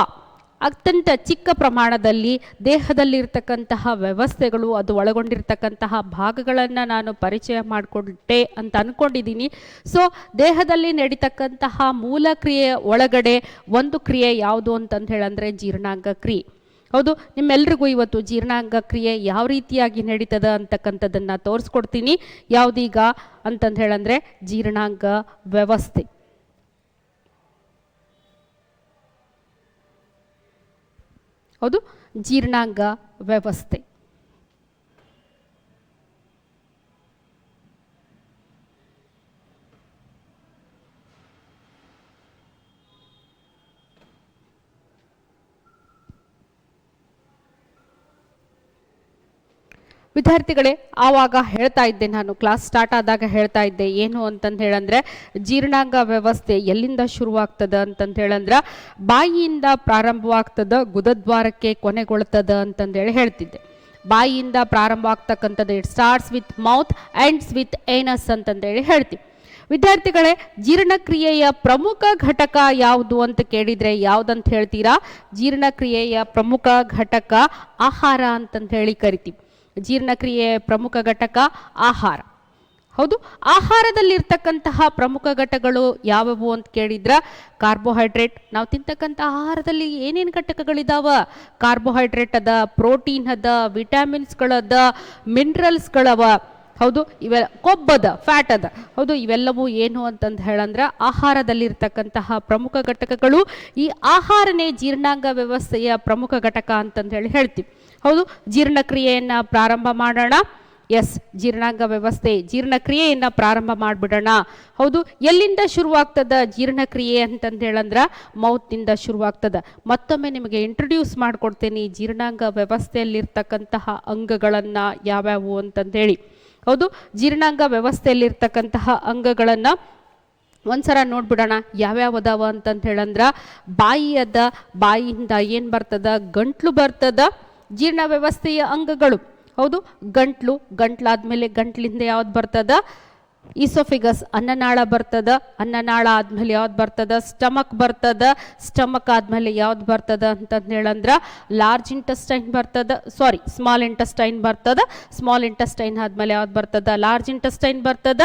ಅತ್ಯಂತ ಚಿಕ್ಕ ಪ್ರಮಾಣದಲ್ಲಿ ದೇಹದಲ್ಲಿರ್ತಕ್ಕಂತಹ ವ್ಯವಸ್ಥೆಗಳು, ಅದು ಒಳಗೊಂಡಿರ್ತಕ್ಕಂತಹ ಭಾಗಗಳನ್ನು ನಾನು ಪರಿಚಯ ಮಾಡಿಕೊಟ್ಟೆ ಅಂತ ಅಂದ್ಕೊಂಡಿದ್ದೀನಿ. ಸೊ ದೇಹದಲ್ಲಿ ನಡೀತಕ್ಕಂತಹ ಮೂಲ ಕ್ರಿಯೆ ಒಳಗಡೆ ಒಂದು ಕ್ರಿಯೆ ಯಾವುದು ಅಂತಂದು ಹೇಳಂದ್ರೆ ಜೀರ್ಣಾಂಗ ಕ್ರಿಯೆ. ಹೌದು, ನಿಮ್ಮೆಲ್ರಿಗೂ ಇವತ್ತು ಜೀರ್ಣಾಂಗ ಕ್ರಿಯೆ ಯಾವ ರೀತಿಯಾಗಿ ನಡೀತದ ಅಂತಕ್ಕಂಥದ್ದನ್ನು ತೋರಿಸ್ಕೊಡ್ತೀನಿ. ಯಾವುದೀಗ ಅಂತಂದು ಹೇಳಂದ್ರೆ ಜೀರ್ಣಾಂಗ ವ್ಯವಸ್ಥೆ. ಹೌದು, ಜೀರ್ಣಾಂಗ ವ್ಯವಸ್ಥೆ. ವಿದ್ಯಾರ್ಥಿಗಳೇ, ಆವಾಗ ಹೇಳ್ತಾ ಇದ್ದೆ, ನಾನು ಕ್ಲಾಸ್ ಸ್ಟಾರ್ಟ್ ಆದಾಗ ಹೇಳ್ತಾ ಇದ್ದೆ ಏನು ಅಂತಂದು ಹೇಳಂದ್ರೆ ಜೀರ್ಣಾಂಗ ವ್ಯವಸ್ಥೆ ಎಲ್ಲಿಂದ ಶುರುವಾಗ್ತದ ಅಂತಂದು ಹೇಳಂದ್ರೆ ಬಾಯಿಯಿಂದ ಪ್ರಾರಂಭವಾಗ್ತದ, ಗುದದ್ವಾರಕ್ಕೆ ಕೊನೆಗೊಳ್ತದ ಅಂತಂದು ಹೇಳ್ತಿದ್ದೆ. ಬಾಯಿಯಿಂದ ಪ್ರಾರಂಭ ಆಗ್ತಕ್ಕಂಥದ್ದು it starts with mouth ends with anus ಅಂತಂದೇಳಿ ಹೇಳ್ತೀವಿ. ವಿದ್ಯಾರ್ಥಿಗಳೇ, ಜೀರ್ಣಕ್ರಿಯೆಯ ಪ್ರಮುಖ ಘಟಕ ಯಾವುದು ಅಂತ ಕೇಳಿದರೆ ಯಾವುದಂತ ಹೇಳ್ತೀರಾ? ಜೀರ್ಣಕ್ರಿಯೆಯ ಪ್ರಮುಖ ಘಟಕ ಆಹಾರ ಅಂತಂದು ಹೇಳಿ ಕರಿತೀವಿ. ಜೀರ್ಣಕ್ರಿಯೆಯ ಪ್ರಮುಖ ಘಟಕ ಆಹಾರ. ಹೌದು, ಆಹಾರದಲ್ಲಿರ್ತಕ್ಕಂತಹ ಪ್ರಮುಖ ಘಟಕಗಳು ಯಾವುವು ಅಂತ ಕೇಳಿದ್ರೆ ಕಾರ್ಬೋಹೈಡ್ರೇಟ್. ನಾವು ತಿಂತಕ್ಕಂಥ ಆಹಾರದಲ್ಲಿ ಏನೇನು ಘಟಕಗಳಿದಾವ? ಕಾರ್ಬೋಹೈಡ್ರೇಟ್ ಅದ, ಪ್ರೋಟೀನ್ ಅದ, ವಿಟಮಿನ್ಸ್ಗಳದ, ಮಿನರಲ್ಸ್ಗಳವ. ಹೌದು, ಇವೆಲ್ಲ ಕೊಬ್ಬದ, ಫ್ಯಾಟ್ ಅದ. ಹೌದು, ಇವೆಲ್ಲವೂ ಏನು ಅಂತಂದು ಹೇಳಂದ್ರೆ ಆಹಾರದಲ್ಲಿರ್ತಕ್ಕಂತಹ ಪ್ರಮುಖ ಘಟಕಗಳು. ಈ ಆಹಾರನೇ ಜೀರ್ಣಾಂಗ ವ್ಯವಸ್ಥೆಯ ಪ್ರಮುಖ ಘಟಕ ಅಂತಂದು ಹೇಳ್ತೀವಿ. ಹೌದು, ಜೀರ್ಣಕ್ರಿಯೆಯನ್ನು ಪ್ರಾರಂಭ ಮಾಡೋಣ. ಎಸ್, ಜೀರ್ಣಾಂಗ ವ್ಯವಸ್ಥೆ ಜೀರ್ಣಕ್ರಿಯೆಯನ್ನು ಪ್ರಾರಂಭ ಮಾಡಿಬಿಡೋಣ. ಹೌದು, ಎಲ್ಲಿಂದ ಶುರುವಾಗ್ತದ ಜೀರ್ಣಕ್ರಿಯೆ ಅಂತಂದು ಹೇಳಂದ್ರೆ ಮೌತ್ನಿಂದ ಶುರುವಾಗ್ತದ. ಮತ್ತೊಮ್ಮೆ ನಿಮಗೆ ಇಂಟ್ರೊಡ್ಯೂಸ್ ಮಾಡಿಕೊಡ್ತೀನಿ ಜೀರ್ಣಾಂಗ ವ್ಯವಸ್ಥೆಯಲ್ಲಿರ್ತಕ್ಕಂತಹ ಅಂಗಗಳನ್ನು ಯಾವ್ಯಾವು ಅಂತಂದೇಳಿ. ಹೌದು, ಜೀರ್ಣಾಂಗ ವ್ಯವಸ್ಥೆಯಲ್ಲಿರ್ತಕ್ಕಂತಹ ಅಂಗಗಳನ್ನು ಒಂದ್ಸಲ ನೋಡ್ಬಿಡೋಣ ಯಾವ್ಯಾವ ಅದಾವ ಅಂತಂದು ಹೇಳಂದ್ರೆ ಬಾಯಿಯದ, ಬಾಯಿಯಿಂದ ಏನು ಬರ್ತದ? ಗಂಟ್ಲು ಬರ್ತದ. ಜೀರ್ಣ ವ್ಯವಸ್ಥೆಯ ಅಂಗಗಳು. ಹೌದು, ಗಂಟ್ಲು, ಗಂಟ್ಲಾದ್ಮೇಲೆ ಗಂಟ್ಲಿಂದ ಯಾವ್ದು ಬರ್ತದ? ಈಸೋಫಿಗಸ್, ಅನ್ನನಾಳ ಬರ್ತದ. ಅನ್ನನಾಳ ಆದ್ಮೇಲೆ ಯಾವ್ದು ಬರ್ತದ? ಸ್ಟಮಕ್ ಬರ್ತದ. ಸ್ಟಮಕ್ ಆದ್ಮೇಲೆ ಯಾವ್ದು ಬರ್ತದ ಅಂತಂದು ಹೇಳಂದ್ರೆ ಲಾರ್ಜ್ ಇಂಟೆಸ್ಟೈನ್ ಬರ್ತದ. ಸ್ಮಾಲ್ ಇಂಟೆಸ್ಟೈನ್ ಬರ್ತದ. ಸ್ಮಾಲ್ ಇಂಟೆಸ್ಟೈನ್ ಆದ್ಮೇಲೆ ಯಾವ್ದು ಬರ್ತದ? ಲಾರ್ಜ್ ಇಂಟೆಸ್ಟೈನ್ ಬರ್ತದ.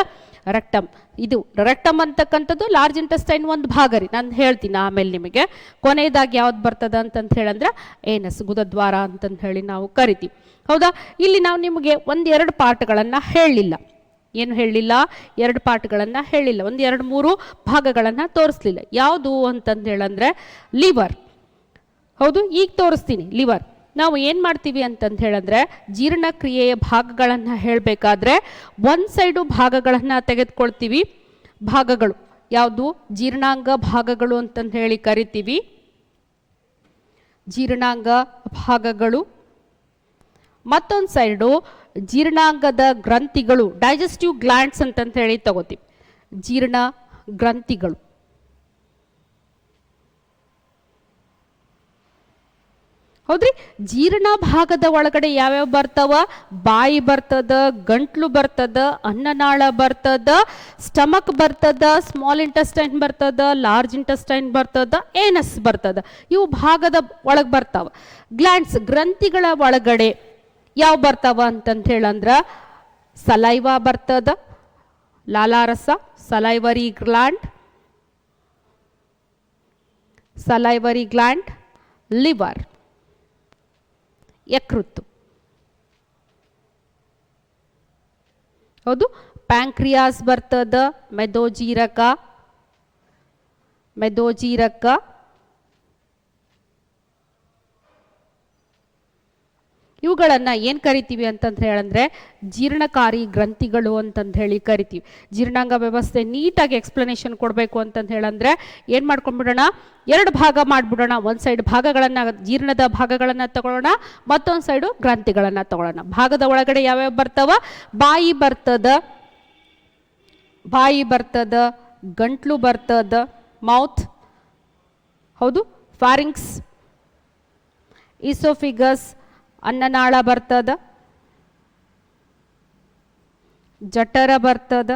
ರೆಕ್ಟಮ್, ಇದು ರೆಕ್ಟಮ್ ಅಂತಕ್ಕಂಥದ್ದು ಲಾರ್ಜ್ ಇಂಟೆಸ್ಟೈನ್ ಒಂದು ಭಾಗ ರೀ, ನಾನು ಹೇಳ್ತೀನಿ ಆಮೇಲೆ ನಿಮಗೆ. ಕೊನೆಯದಾಗಿ ಯಾವ್ದು ಬರ್ತದ ಅಂತಂದು ಹೇಳಂದ್ರೆ ಏನಸ್, ಗುದದ್ವಾರ ಅಂತಂದು ಹೇಳಿ ನಾವು ಕರಿತೀವಿ. ಹೌದಾ, ಇಲ್ಲಿ ನಾವು ನಿಮಗೆ ಒಂದೆರಡು ಪಾರ್ಟ್ಗಳನ್ನು ಹೇಳಲಿಲ್ಲ. ಏನು ಹೇಳಲಿಲ್ಲ? ಎರಡು ಪಾರ್ಟ್ಗಳನ್ನು ಹೇಳಿಲ್ಲ. ಒಂದು ಎರಡು ಮೂರು ಭಾಗಗಳನ್ನು ತೋರಿಸ್ಲಿಲ್ಲ. ಯಾವುದು ಅಂತಂದು ಹೇಳಂದ್ರೆ ಲಿವರ್. ಹೌದು, ಈಗ ತೋರಿಸ್ತೀನಿ ಲಿವರ್. ನಾವು ಏನು ಮಾಡ್ತೀವಿ ಅಂತಂದು ಹೇಳಂದ್ರೆ ಜೀರ್ಣಕ್ರಿಯೆಯ ಭಾಗಗಳನ್ನು ಹೇಳಬೇಕಾದ್ರೆ ಒಂದು ಸೈಡು ಭಾಗಗಳನ್ನು ತೆಗೆದುಕೊಳ್ತೀವಿ. ಭಾಗಗಳು ಯಾವುದು? ಜೀರ್ಣಾಂಗ ಭಾಗಗಳು ಅಂತಂದು ಹೇಳಿ ಕರಿತೀವಿ. ಜೀರ್ಣಾಂಗ ಭಾಗಗಳು. ಮತ್ತೊಂದು ಸೈಡು ಜೀರ್ಣಾಂಗದ ಗ್ರಂಥಿಗಳು, ಡೈಜೆಸ್ಟಿವ್ ಗ್ಲ್ಯಾಂಡ್ಸ್ ಅಂತಂತ ಹೇಳಿ ತಗೋತೀವಿ. ಜೀರ್ಣ ಗ್ರಂಥಿಗಳು. ಹೌದ್ರಿ, ಜೀರ್ಣ ಭಾಗದ ಒಳಗಡೆ ಯಾವ್ಯಾವ ಬರ್ತಾವ? ಬಾಯಿ ಬರ್ತದ, ಗಂಟ್ಲು ಬರ್ತದ, ಅನ್ನನಾಳ ಬರ್ತದ, ಸ್ಟಮಕ್ ಬರ್ತದ, ಸ್ಮಾಲ್ ಇಂಟೆಸ್ಟೈನ್ ಬರ್ತದ, ಲಾರ್ಜ್ ಇಂಟೆಸ್ಟೈನ್ ಬರ್ತದ, ಏನಸ್ ಬರ್ತದ. ಇವು ಭಾಗದ ಒಳಗೆ ಬರ್ತಾವ. ಗ್ಲ್ಯಾಂಡ್ಸ್, ಗ್ರಂಥಿಗಳ ಒಳಗಡೆ ಯಾವ ಬರ್ತಾವ ಅಂತಂತ ಹೇಳಂದ್ರ ಸಲೈವಾ ಬರ್ತದ, ಲಾಲಾರಸ, salivary gland, salivary gland, liver, ಯಕೃತ್ತು. ಹೌದು, ಪ್ಯಾಂಕ್ರಿಯಾಸ್ ಬರ್ತದ, ಮೆದೋಜೀರಕ, ಮೆದೋಜೀರಕ, ಇವುಗಳನ್ನು ಏನು ಕರಿತೀವಿ ಅಂತಂದು ಹೇಳಂದ್ರೆ ಜೀರ್ಣಕಾರಿ ಗ್ರಂಥಿಗಳು ಅಂತಂದು ಹೇಳಿ ಕರಿತೀವಿ. ಜೀರ್ಣಾಂಗ ವ್ಯವಸ್ಥೆ ನೀಟಾಗಿ ಎಕ್ಸ್ಪ್ಲನೇಷನ್ ಕೊಡಬೇಕು ಅಂತಂದು ಹೇಳಂದ್ರೆ ಏನು ಮಾಡ್ಕೊಂಡ್ಬಿಡೋಣ? ಎರಡು ಭಾಗ ಮಾಡಿಬಿಡೋಣ. ಒಂದು ಸೈಡ್ ಭಾಗಗಳನ್ನು, ಜೀರ್ಣದ ಭಾಗಗಳನ್ನು ತಗೊಳ್ಳೋಣ, ಮತ್ತೊಂದು ಸೈಡು ಗ್ರಂಥಿಗಳನ್ನು ತಗೊಳ್ಳೋಣ. ಭಾಗದ ಒಳಗಡೆ ಯಾವ್ಯಾವ ಬರ್ತಾವ? ಬಾಯಿ ಬರ್ತದ, ಬಾಯಿ ಬರ್ತದ, ಗಂಟ್ಲು ಬರ್ತದ, ಮೌತ್. ಹೌದು, ಫಾರಿಂಕ್ಸ್, ಈಸೋಫಿಗಸ್, ಅನ್ನನಾಳ ಬರ್ತದ, ಜಠರ ಬರ್ತದ,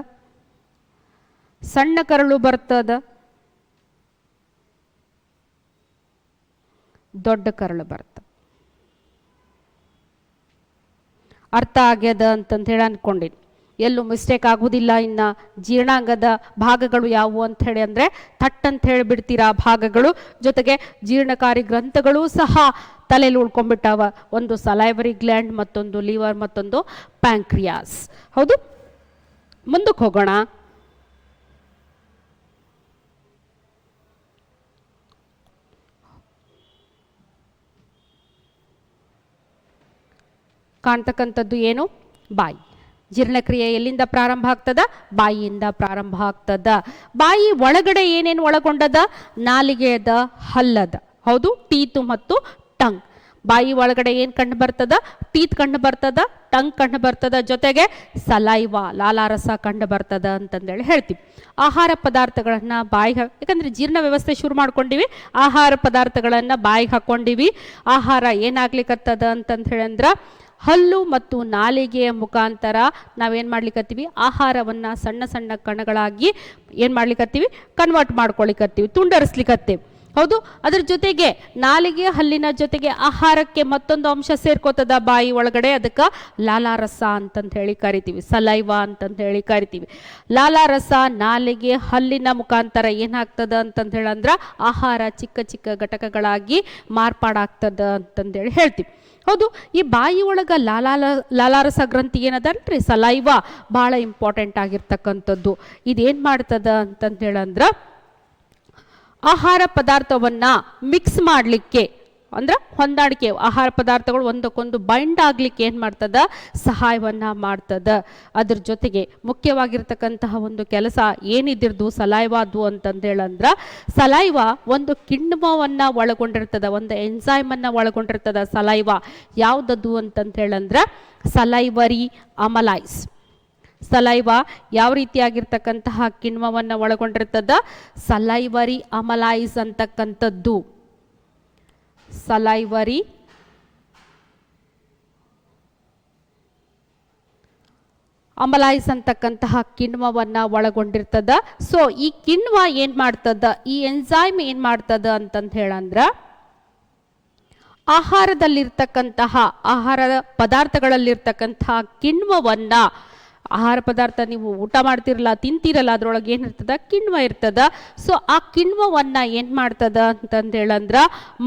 ಸಣ್ಣ ಕರಳು ಬರ್ತದ, ದೊಡ್ಡ ಕರಳು ಬರ್ತದ. ಅರ್ಥ ಆಗ್ಯದ ಅಂತಂದು ಹೇಳಿ ಅನ್ಕೊಂಡಿನಿ. ಎಲ್ಲೂ ಮಿಸ್ಟೇಕ್ ಆಗುವುದಿಲ್ಲ. ಇನ್ನು ಜೀರ್ಣಾಂಗದ ಭಾಗಗಳು ಯಾವುವು ಅಂತ ಹೇಳಿ ಅಂದರೆ ಥಟ್ ಅಂತ ಹೇಳಿಬಿಡ್ತೀರಾ ಭಾಗಗಳು. ಜೊತೆಗೆ ಜೀರ್ಣಕಾರಿ ಗ್ರಂಥಗಳು ಸಹ ತಲೆಯಲ್ಲಿ ಉಳ್ಕೊಂಡ್ಬಿಟ್ಟಾವ. ಒಂದು ಸಲೈವರಿ ಗ್ಲ್ಯಾಂಡ್, ಮತ್ತೊಂದು ಲಿವರ್, ಮತ್ತೊಂದು ಪ್ಯಾಂಕ್ರಿಯಾಸ್. ಹೌದು, ಮುಂದಕ್ಕೆ ಹೋಗೋಣ. ಕಾಣ್ತಕ್ಕಂಥದ್ದು ಏನು? ಬಾಯಿ. ಜೀರ್ಣಕ್ರಿಯೆ ಎಲ್ಲಿಂದ ಪ್ರಾರಂಭ ಆಗ್ತದ? ಬಾಯಿಯಿಂದ ಪ್ರಾರಂಭ ಆಗ್ತದ. ಬಾಯಿ ಒಳಗಡೆ ಏನೇನು ಒಳಗೊಂಡದ? ನಾಲಿಗೆಯದ, ಹಲ್ಲದ. ಹೌದು, ಟೀತು ಮತ್ತು ಟಂಗ್. ಬಾಯಿ ಒಳಗಡೆ ಏನು ಕಂಡು ಬರ್ತದ? ಟೀತ್ ಕಂಡು ಬರ್ತದ, ಟಂಗ್ ಕಂಡು ಬರ್ತದ, ಜೊತೆಗೆ ಸಲೈವಾ ಲಾಲಾರಸ ಕಂಡು ಬರ್ತದ ಅಂತಂದೇಳಿ ಹೇಳ್ತೀವಿ. ಆಹಾರ ಪದಾರ್ಥಗಳನ್ನು ಬಾಯಿಗೆ, ಯಾಕಂದ್ರೆ ಜೀರ್ಣ ವ್ಯವಸ್ಥೆ ಶುರು ಮಾಡ್ಕೊಂಡಿವಿ, ಆಹಾರ ಪದಾರ್ಥಗಳನ್ನು ಬಾಯಿಗೆ ಹಾಕೊಂಡಿವಿ. ಆಹಾರ ಏನಾಗ್ಲಿಕ್ಕತ್ತದ ಅಂತಂದು ಹೇಳಂದ್ರ ಹಲ್ಲು ಮತ್ತು ನಾಲಿಗೆಯ ಮುಖಾಂತರ ನಾವೇನು ಮಾಡ್ಲಿಕ್ಕತ್ತೀವಿ? ಆಹಾರವನ್ನು ಸಣ್ಣ ಸಣ್ಣ ಕಣಗಳಾಗಿ ಏನು ಮಾಡ್ಲಿಕ್ಕತ್ತೀವಿ? ಕನ್ವರ್ಟ್ ಮಾಡ್ಕೊಳಿಕತ್ತೀವಿ, ತುಂಡರಿಸ್ಲಿಕ್ಕತ್ತೀವಿ. ಹೌದು, ಅದ್ರ ಜೊತೆಗೆ ನಾಲಿಗೆ ಹಲ್ಲಿನ ಜೊತೆಗೆ ಆಹಾರಕ್ಕೆ ಮತ್ತೊಂದು ಅಂಶ ಸೇರ್ಕೋತದ ಬಾಯಿ ಒಳಗಡೆ, ಅದಕ್ಕೆ ಲಾಲಾರಸ ಅಂತಂದು ಹೇಳಿ ಕರಿತೀವಿ, ಸಲೈವಾ ಅಂತಂದು ಹೇಳಿ ಕರಿತೀವಿ. ಲಾಲಾರಸ ನಾಲಿಗೆ ಹಲ್ಲಿನ ಮುಖಾಂತರ ಏನಾಗ್ತದ ಅಂತಂದು ಹೇಳಂದ್ರ ಆಹಾರ ಚಿಕ್ಕ ಚಿಕ್ಕ ಘಟಕಗಳಾಗಿ ಮಾರ್ಪಾಡಾಗ್ತದ ಅಂತಂದೇಳಿ ಹೇಳ್ತೀವಿ. ಹೌದು, ಈ ಬಾಯಿ ಒಳಗ ಲಾಲಾರಸ ಗ್ರಂಥಿ ಏನದಲ್ರಿ ಸಲೈವಾ ಭಾಳ ಇಂಪಾರ್ಟೆಂಟ್ ಆಗಿರ್ತಕ್ಕಂಥದ್ದು. ಇದೇನು ಮಾಡ್ತದ ಅಂತಂದು ಹೇಳಂದ್ರ ಆಹಾರ ಪದಾರ್ಥವನ್ನ ಮಿಕ್ಸ್ ಮಾಡಲಿಕ್ಕೆ, ಅಂದ್ರೆ ಹೊಂದಾಣಿಕೆ, ಆಹಾರ ಪದಾರ್ಥಗಳು ಒಂದಕ್ಕೊಂದು ಬೈಂಡ್ ಆಗ್ಲಿಕ್ಕೆ ಏನು ಮಾಡ್ತದ? ಸಹಾಯವನ್ನ ಮಾಡ್ತದ. ಅದ್ರ ಜೊತೆಗೆ ಮುಖ್ಯವಾಗಿರ್ತಕ್ಕಂತಹ ಒಂದು ಕೆಲಸ ಏನಿದ್ದಿರ್ದು ಸಲೈವಾದು ಅಂತಂದು ಹೇಳಂದ್ರ, ಸಲೈವಾ ಒಂದು ಕಿಣ್ವವನ್ನ ಒಳಗೊಂಡಿರ್ತದ, ಒಂದು ಎನ್ಸೈಮನ್ನು ಒಳಗೊಂಡಿರ್ತದ ಸಲೈವಾ. ಯಾವುದದು ಅಂತಂದು ಹೇಳಂದ್ರ ಸಲೈವರಿ ಅಮಲೈಸ್. ಸಲೈವಾ ಯಾವ ರೀತಿಯಾಗಿರ್ತಕ್ಕಂತಹ ಕಿಣ್ವವನ್ನು ಒಳಗೊಂಡಿರ್ತದ? ಸಲೈವರಿ ಅಮಲೈಸ್ ಅಂತಕ್ಕಂಥದ್ದು. ಸಲೈವರಿ ಅಮಲೈಸ್ ಅಂತಕ್ಕಂತಹ ಕಿಣ್ವವನ್ನು ಒಳಗೊಂಡಿರ್ತದ. ಸೊ ಈ ಕಿಣ್ವ ಏನ್ ಮಾಡ್ತದ? ಈ ಎನ್ಸೈಮ್ ಏನ್ ಮಾಡ್ತದ ಅಂತಂದು ಹೇಳಂದ್ರ ಆಹಾರದಲ್ಲಿರ್ತಕ್ಕಂತಹ, ಆಹಾರ ಪದಾರ್ಥಗಳಲ್ಲಿರ್ತಕ್ಕಂತಹ ಕಿಣ್ವವನ್ನ, ಆಹಾರ ಪದಾರ್ಥ ನೀವು ಊಟ ಮಾಡ್ತಿರಲ್ಲ, ತಿಂತಿರಲ್ಲ, ಅದ್ರೊಳಗೆ ಏನಿರ್ತದ? ಕಿಣ್ವ ಇರ್ತದ. ಸೊ ಆ ಕಿಣ್ವವನ್ನ ಏನ್ ಮಾಡ್ತದ ಅಂತಂದು ಹೇಳಂದ್ರ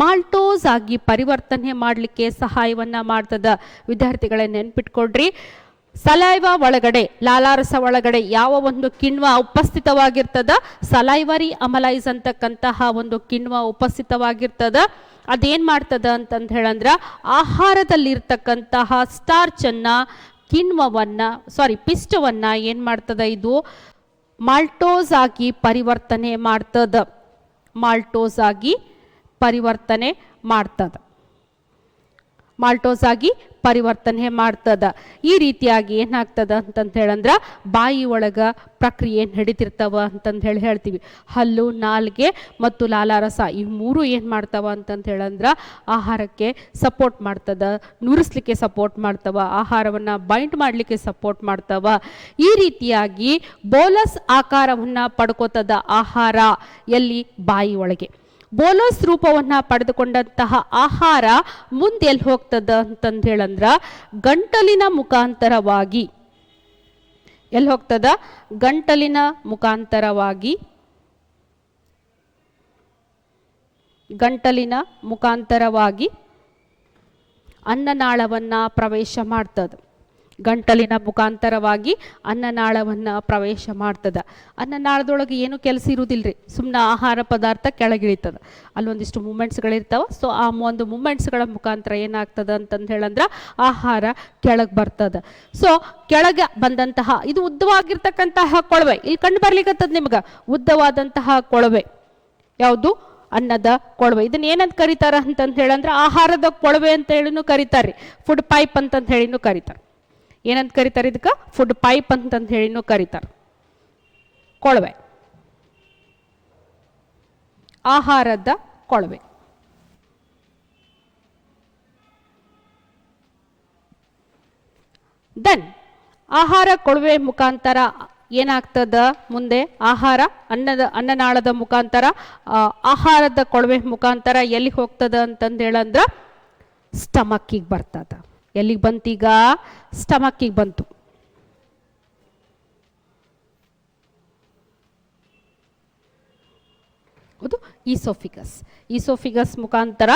ಮಾಲ್ಟೋಸ್ ಆಗಿ ಪರಿವರ್ತನೆ ಮಾಡಲಿಕ್ಕೆ ಸಹಾಯವನ್ನ ಮಾಡ್ತದ. ವಿದ್ಯಾರ್ಥಿಗಳೇ ನೆನ್ಪಿಟ್ಕೊಡ್ರಿ, ಸಲೈವಾ ಒಳಗಡೆ, ಲಾಲಾರಸ ಒಳಗಡೆ ಯಾವ ಒಂದು ಕಿಣ್ವ ಉಪಸ್ಥಿತವಾಗಿರ್ತದ? ಸಲೈವರಿ ಅಮಲೈಸ್ ಅಂತಕ್ಕಂತಹ ಒಂದು ಕಿಣ್ವ ಉಪಸ್ಥಿತವಾಗಿರ್ತದ. ಅದೇನ್ ಮಾಡ್ತದ ಅಂತಂದು ಹೇಳಂದ್ರ ಆಹಾರದಲ್ಲಿರ್ತಕ್ಕಂತಹ ಸ್ಟಾರ್ಚನ್ನ, ಕಿಣ್ವವನ್ನ, ಪಿಷ್ಟವನ್ನ ಏನ್ ಮಾಡ್ತದ? ಇದು ಮಾಲ್ಟೋಸ್ ಆಗಿ ಪರಿವರ್ತನೆ ಮಾಡ್ತದ. ಮಾಲ್ಟೋಸ್ ಆಗಿ ಪರಿವರ್ತನೆ ಮಾಡ್ತದ. ಮಾಲ್ಟೋಸ್ ಆಗಿ ಪರಿವರ್ತನೆ ಮಾಡ್ತದ. ಈ ರೀತಿಯಾಗಿ ಏನಾಗ್ತದ ಅಂತಂದು ಹೇಳಂದ್ರ ಬಾಯಿ ಒಳಗ ಪ್ರಕ್ರಿಯೆ ನಡೀತಿರ್ತಾವ ಅಂತಂದು ಹೇಳ್ತೀವಿ. ಹಲ್ಲು, ನಾಲ್ಗೆ ಮತ್ತು ಲಾಲಾರಸ ಈ ಮೂರು ಏನು ಮಾಡ್ತಾವ ಅಂತಂದು ಹೇಳಂದ್ರ ಆಹಾರಕ್ಕೆ ಸಪೋರ್ಟ್ ಮಾಡ್ತದ, ನುರಿಸ್ಲಿಕ್ಕೆ ಸಪೋರ್ಟ್ ಮಾಡ್ತಾವ, ಆಹಾರವನ್ನು ಬೈಂಡ್ ಮಾಡಲಿಕ್ಕೆ ಸಪೋರ್ಟ್ ಮಾಡ್ತಾವ. ಈ ರೀತಿಯಾಗಿ ಬೋಲಸ್ ಆಕಾರವನ್ನು ಪಡ್ಕೋತದ ಆಹಾರ. ಎಲ್ಲಿ? ಬಾಯಿ ಒಳಗೆ. ಬೋಲಸ್ ರೂಪವನ್ನ ಪಡೆದುಕೊಂಡಂತಹ ಆಹಾರ ಮುಂದೆ ಎಲ್ಲಿ ಹೋಗ್ತದ ಅಂತಂದು ಹೇಳಂದ್ರ ಗಂಟಲಿನ ಮುಖಾಂತರವಾಗಿ. ಎಲ್ಲಿ ಹೋಗ್ತದ? ಗಂಟಲಿನ ಮುಖಾಂತರವಾಗಿ. ಗಂಟಲಿನ ಮುಖಾಂತರವಾಗಿ ಅನ್ನನಾಳವನ್ನ ಪ್ರವೇಶ ಮಾಡ್ತದ. ಗಂಟಲಿನ ಮುಖಾಂತರವಾಗಿ ಅನ್ನನಾಳವನ್ನು ಪ್ರವೇಶ ಮಾಡ್ತದ. ಅನ್ನನಾಳದೊಳಗೆ ಏನು ಕೆಲಸ ಇರುವುದಿಲ್ಲರಿ, ಸುಮ್ಮನೆ ಆಹಾರ ಪದಾರ್ಥ ಕೆಳಗಿಳಿತದ. ಅಲ್ಲೊಂದಿಷ್ಟು ಮೂಮೆಂಟ್ಸ್ಗಳಿರ್ತಾವ. ಸೊ ಆ ಒಂದು ಮೂಮೆಂಟ್ಸ್ಗಳ ಮುಖಾಂತರ ಏನಾಗ್ತದ ಅಂತಂದು ಹೇಳಂದ್ರ ಆಹಾರ ಕೆಳಗೆ ಬರ್ತದ. ಸೊ ಕೆಳಗೆ ಬಂದಂತಹ ಇದು ಉದ್ದವಾಗಿರ್ತಕ್ಕಂತಹ ಕೊಳವೆ ಇಲ್ಲಿ ಕಂಡು ಬರ್ಲಿಕ್ಕತ್ತದ ನಿಮ್ಗೆ. ಉದ್ದವಾದಂತಹ ಕೊಳವೆ ಯಾವುದು? ಅನ್ನದ ಕೊಳವೆ. ಇದನ್ನ ಏನಂತ ಕರೀತಾರ ಅಂತಂದು ಹೇಳಂದ್ರೆ ಆಹಾರದ ಕೊಳವೆ ಅಂತ ಹೇಳಿನೂ ಕರೀತಾರೆ, ಫುಡ್ ಪೈಪ್ ಅಂತಂದು ಹೇಳಿನೂ ಕರೀತಾರೆ. ಏನಂತ ಕರೀತಾರೆ? ಇದಕ್ಕೆ ಫುಡ್ ಪೈಪ್ ಅಂತಂದು ಹೇಳಿನೂ ಕರೀತಾರೆ. ಕೊಳವೆ, ಆಹಾರದ ಕೊಳವೆ. ದೆನ್ ಆಹಾರ ಕೊಳವೆ ಮುಖಾಂತರ ಏನಾಗ್ತದ? ಮುಂದೆ ಆಹಾರ ಅನ್ನನಾಳದ ಮುಖಾಂತರ ಆಹಾರದ ಕೊಳವೆ ಮುಖಾಂತರ ಎಲ್ಲಿ ಹೋಗ್ತದ ಅಂತಂದು ಹೇಳಂದ್ರ ಸ್ಟಮಕ್ಕಿಗೆ ಬರ್ತದ. ಎಲ್ಲಿಗೆ ಬಂತೀಗ? ಸ್ಟಮಕ್ಕಿಗೆ ಬಂತು. ಹೌದು, ಈಸೋಫಿಗಸ್. ಈಸೋಫಿಗಸ್ ಮುಖಾಂತರ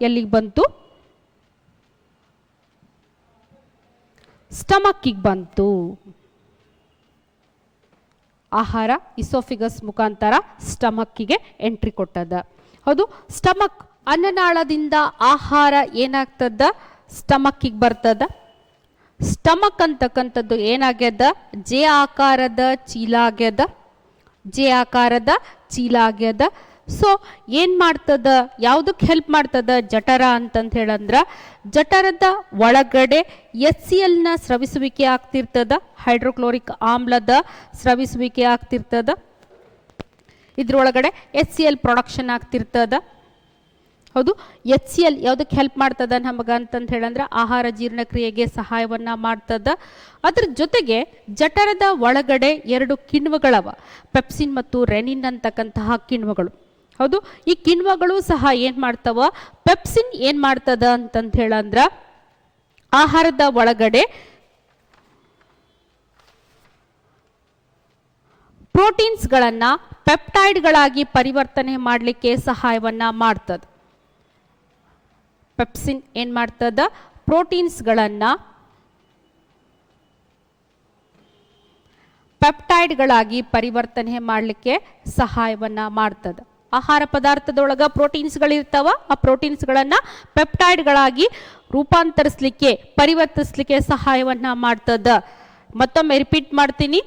ಎಲ್ಲಿಗೆ ಬಂತು? ಸ್ಟಮಕ್ಕಿಗೆ ಬಂತು. ಆಹಾರ ಇಸೋಫಿಗಸ್ ಮುಖಾಂತರ ಸ್ಟಮಕ್ಕಿಗೆ ಎಂಟ್ರಿ ಕೊಟ್ಟದ. ಹೌದು, ಸ್ಟಮಕ್ ಅನ್ನನಾಳದಿಂದ ಆಹಾರ ಏನಾಗ್ತದ? ಸ್ಟಮಕ್ಕಿಗೆ ಬರ್ತದ. ಸ್ಟಮಕ್ ಅಂತಕ್ಕಂಥದ್ದು ಏನಾಗ್ಯದ? ಜೆ ಆಕಾರದ ಚೀಲ ಆಗ್ಯದ. ಜೆ ಆಕಾರದ ಚೀಲ ಆಗ್ಯದ. ಸೊ ಏನು ಮಾಡ್ತದ, ಯಾವುದಕ್ಕೆ ಹೆಲ್ಪ್ ಮಾಡ್ತದ ಜಠರ ಅಂತಂತ ಹೇಳಂದ್ರ, ಜಠರದ ಒಳಗಡೆ HCl ಸ್ರವಿಸುವಿಕೆ ಆಗ್ತಿರ್ತದ, ಹೈಡ್ರೋಕ್ಲೋರಿಕ್ ಆಮ್ಲದ ಸ್ರವಿಸುವಿಕೆ ಆಗ್ತಿರ್ತದ. ಇದ್ರೊಳಗಡೆ HCl ಪ್ರೊಡಕ್ಷನ್ ಆಗ್ತಿರ್ತದ. ಹೌದು, HCl ಯಾವುದಕ್ಕೆ ಹೆಲ್ಪ್ ಮಾಡ್ತದ ನಮಗ ಅಂತಂತ ಹೇಳಂದ್ರೆ ಆಹಾರ ಜೀರ್ಣಕ್ರಿಯೆಗೆ ಸಹಾಯವನ್ನ ಮಾಡ್ತದ. ಅದ್ರ ಜೊತೆಗೆ ಜಠರದ ಒಳಗಡೆ 2 ಕಿಣ್ವಗಳವ, ಪೆಪ್ಸಿನ್ ಮತ್ತು ರೆನಿನ್ ಅಂತಕ್ಕಂತಹ ಕಿಣ್ವಗಳು. ಹೌದು, ಈ ಕಿಣ್ವಗಳು ಸಹ ಏನ್ ಮಾಡ್ತಾವ, ಪೆಪ್ಸಿನ್ ಏನ್ ಮಾಡ್ತದ ಅಂತಂತ ಹೇಳಂದ್ರ ಆಹಾರದ ಒಳಗಡೆ ಪ್ರೋಟೀನ್ಸ್ಗಳನ್ನ ಪೆಪ್ಟೈಡ್ಗಳಾಗಿ ಪರಿವರ್ತನೆ ಮಾಡಲಿಕ್ಕೆ ಸಹಾಯವನ್ನ ಮಾಡ್ತದ. ಪೆಪ್ಸಿನ್ ಏನ್ ಮಾಡ್ತದ, ಪ್ರೋಟೀನ್ಸ್ಗಳನ್ನ ಪೆಪ್ಟೈಡ್ಗಳಾಗಿ ಪರಿವರ್ತನೆ ಮಾಡಲಿಕ್ಕೆ ಸಹಾಯವನ್ನ ಮಾಡ್ತದ. ಆಹಾರ ಪದಾರ್ಥದೊಳಗ ಪ್ರೋಟೀನ್ಸ್ಗಳಿರ್ತಾವ, ಆ ಪ್ರೋಟೀನ್ಸ್ಗಳನ್ನ ಪೆಪ್ಟೈಡ್ಗಳಾಗಿ ರೂಪಾಂತರಿಸಲಿಕ್ಕೆ, ಪರಿವರ್ತಿಸಲಿಕ್ಕೆ ಸಹಾಯವನ್ನ ಮಾಡ್ತದ. ಮತ್ತೊಮ್ಮೆ ರಿಪೀಟ್ ಮಾಡ್ತೀನಿ,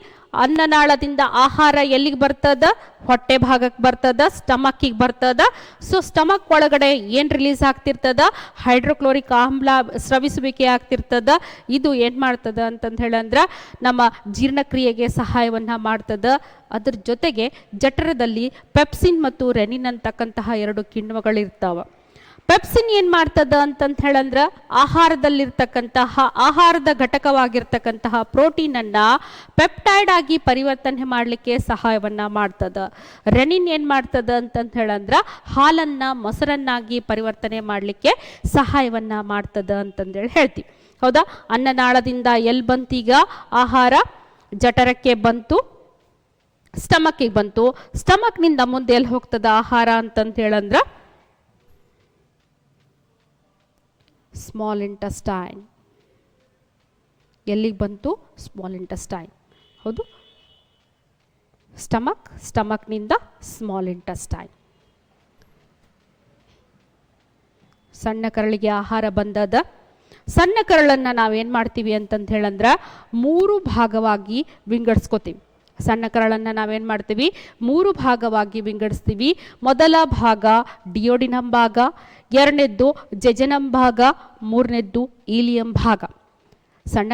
ಅನ್ನನಾಳದಿಂದ ಆಹಾರ ಎಲ್ಲಿಗೆ ಬರ್ತದ, ಹೊಟ್ಟೆ ಭಾಗಕ್ಕೆ ಬರ್ತದ, ಸ್ಟಮಕ್ಕಿಗೆ ಬರ್ತದ. ಸೊ ಸ್ಟಮಕ್ ಒಳಗಡೆ ಏನು ರಿಲೀಸ್ ಆಗ್ತಿರ್ತದ, ಹೈಡ್ರೋಕ್ಲೋರಿಕ್ ಆಮ್ಲ ಸ್ರವಿಸುವಿಕೆ ಆಗ್ತಿರ್ತದ. ಇದು ಏನು ಮಾಡ್ತದ ಅಂತಂದು ಹೇಳಂದ್ರೆ ನಮ್ಮ ಜೀರ್ಣಕ್ರಿಯೆಗೆ ಸಹಾಯವನ್ನ ಮಾಡ್ತದ. ಅದ್ರ ಜೊತೆಗೆ ಜಠರದಲ್ಲಿ ಪೆಪ್ಸಿನ್ ಮತ್ತು ರೆನಿನ್ ಅಂತಕ್ಕಂತಹ 2 ಕಿಣ್ವಗಳಿರ್ತಾವ. ಪೆಪ್ಸಿನ್ ಏನ್ ಮಾಡ್ತದ ಅಂತಂತ ಹೇಳಂದ್ರ ಆಹಾರದಲ್ಲಿರ್ತಕ್ಕಂತಹ ಆಹಾರದ ಘಟಕವಾಗಿರ್ತಕ್ಕಂತಹ ಪ್ರೋಟೀನ್ ಅನ್ನ ಪೆಪ್ಟೈಡ್ ಆಗಿ ಪರಿವರ್ತನೆ ಮಾಡಲಿಕ್ಕೆ ಸಹಾಯವನ್ನ ಮಾಡ್ತದ. ರೆನಿನ್ ಏನ್ ಮಾಡ್ತದ ಅಂತಂತ ಹೇಳಂದ್ರ ಹಾಲನ್ನ ಮೊಸರನ್ನಾಗಿ ಪರಿವರ್ತನೆ ಮಾಡಲಿಕ್ಕೆ ಸಹಾಯವನ್ನ ಮಾಡ್ತದ ಅಂತಂದೇಳಿ ಹೇಳ್ತೀವಿ. ಹೌದಾ, ಅನ್ನನಾಳದಿಂದ ಎಲ್ಲಿ ಬಂತೀಗ ಆಹಾರ, ಜಠರಕ್ಕೆ ಬಂತು, ಸ್ಟಮಕ್ಕಿಗೆ ಬಂತು. ಸ್ಟಮಕ್ನಿಂದ ಮುಂದೆ ಎಲ್ಲಿ ಹೋಗ್ತದ ಆಹಾರ ಅಂತಂತ ಹೇಳಂದ್ರ ಸ್ಮಾಲ್ ಇಂಟೆಸ್ಟೈನ್. ಎಲ್ಲಿಗೆ ಬಂತು, ಸ್ಮಾಲ್ ಇಂಟೆಸ್ಟೈನ್. ಹೌದು, ಸ್ಟಮಕ್ನಿಂದ ಸ್ಮಾಲ್ ಇಂಟೆಸ್ಟೈನ್. ಸಣ್ಣ ಕರಳಿಗೆ ಆಹಾರ ಬಂದದ. ಸಣ್ಣ ಕರಳನ್ನ ನಾವೇನ್ ಮಾಡ್ತೀವಿ ಅಂತಂತ ಹೇಳಂದ್ರ 3 ಭಾಗವಾಗಿ ವಿಂಗಡಿಸ್ಕೋತೀವಿ. ಸಣ್ಣ ಕರಳನ್ನ ನಾವೇನ್ ಮಾಡ್ತೀವಿ, 3 ಭಾಗವಾಗಿ ವಿಂಗಡಿಸ್ತೀವಿ. ಮೊದಲ ಭಾಗ ಡಿಯೋಡಿನಂ ಭಾಗ, 2ನೇದ್ದು ಜೆಜನಂ ಭಾಗ, 3ನೇದ್ದು ಈಲಿಯಂ ಭಾಗ. ಸಣ್ಣ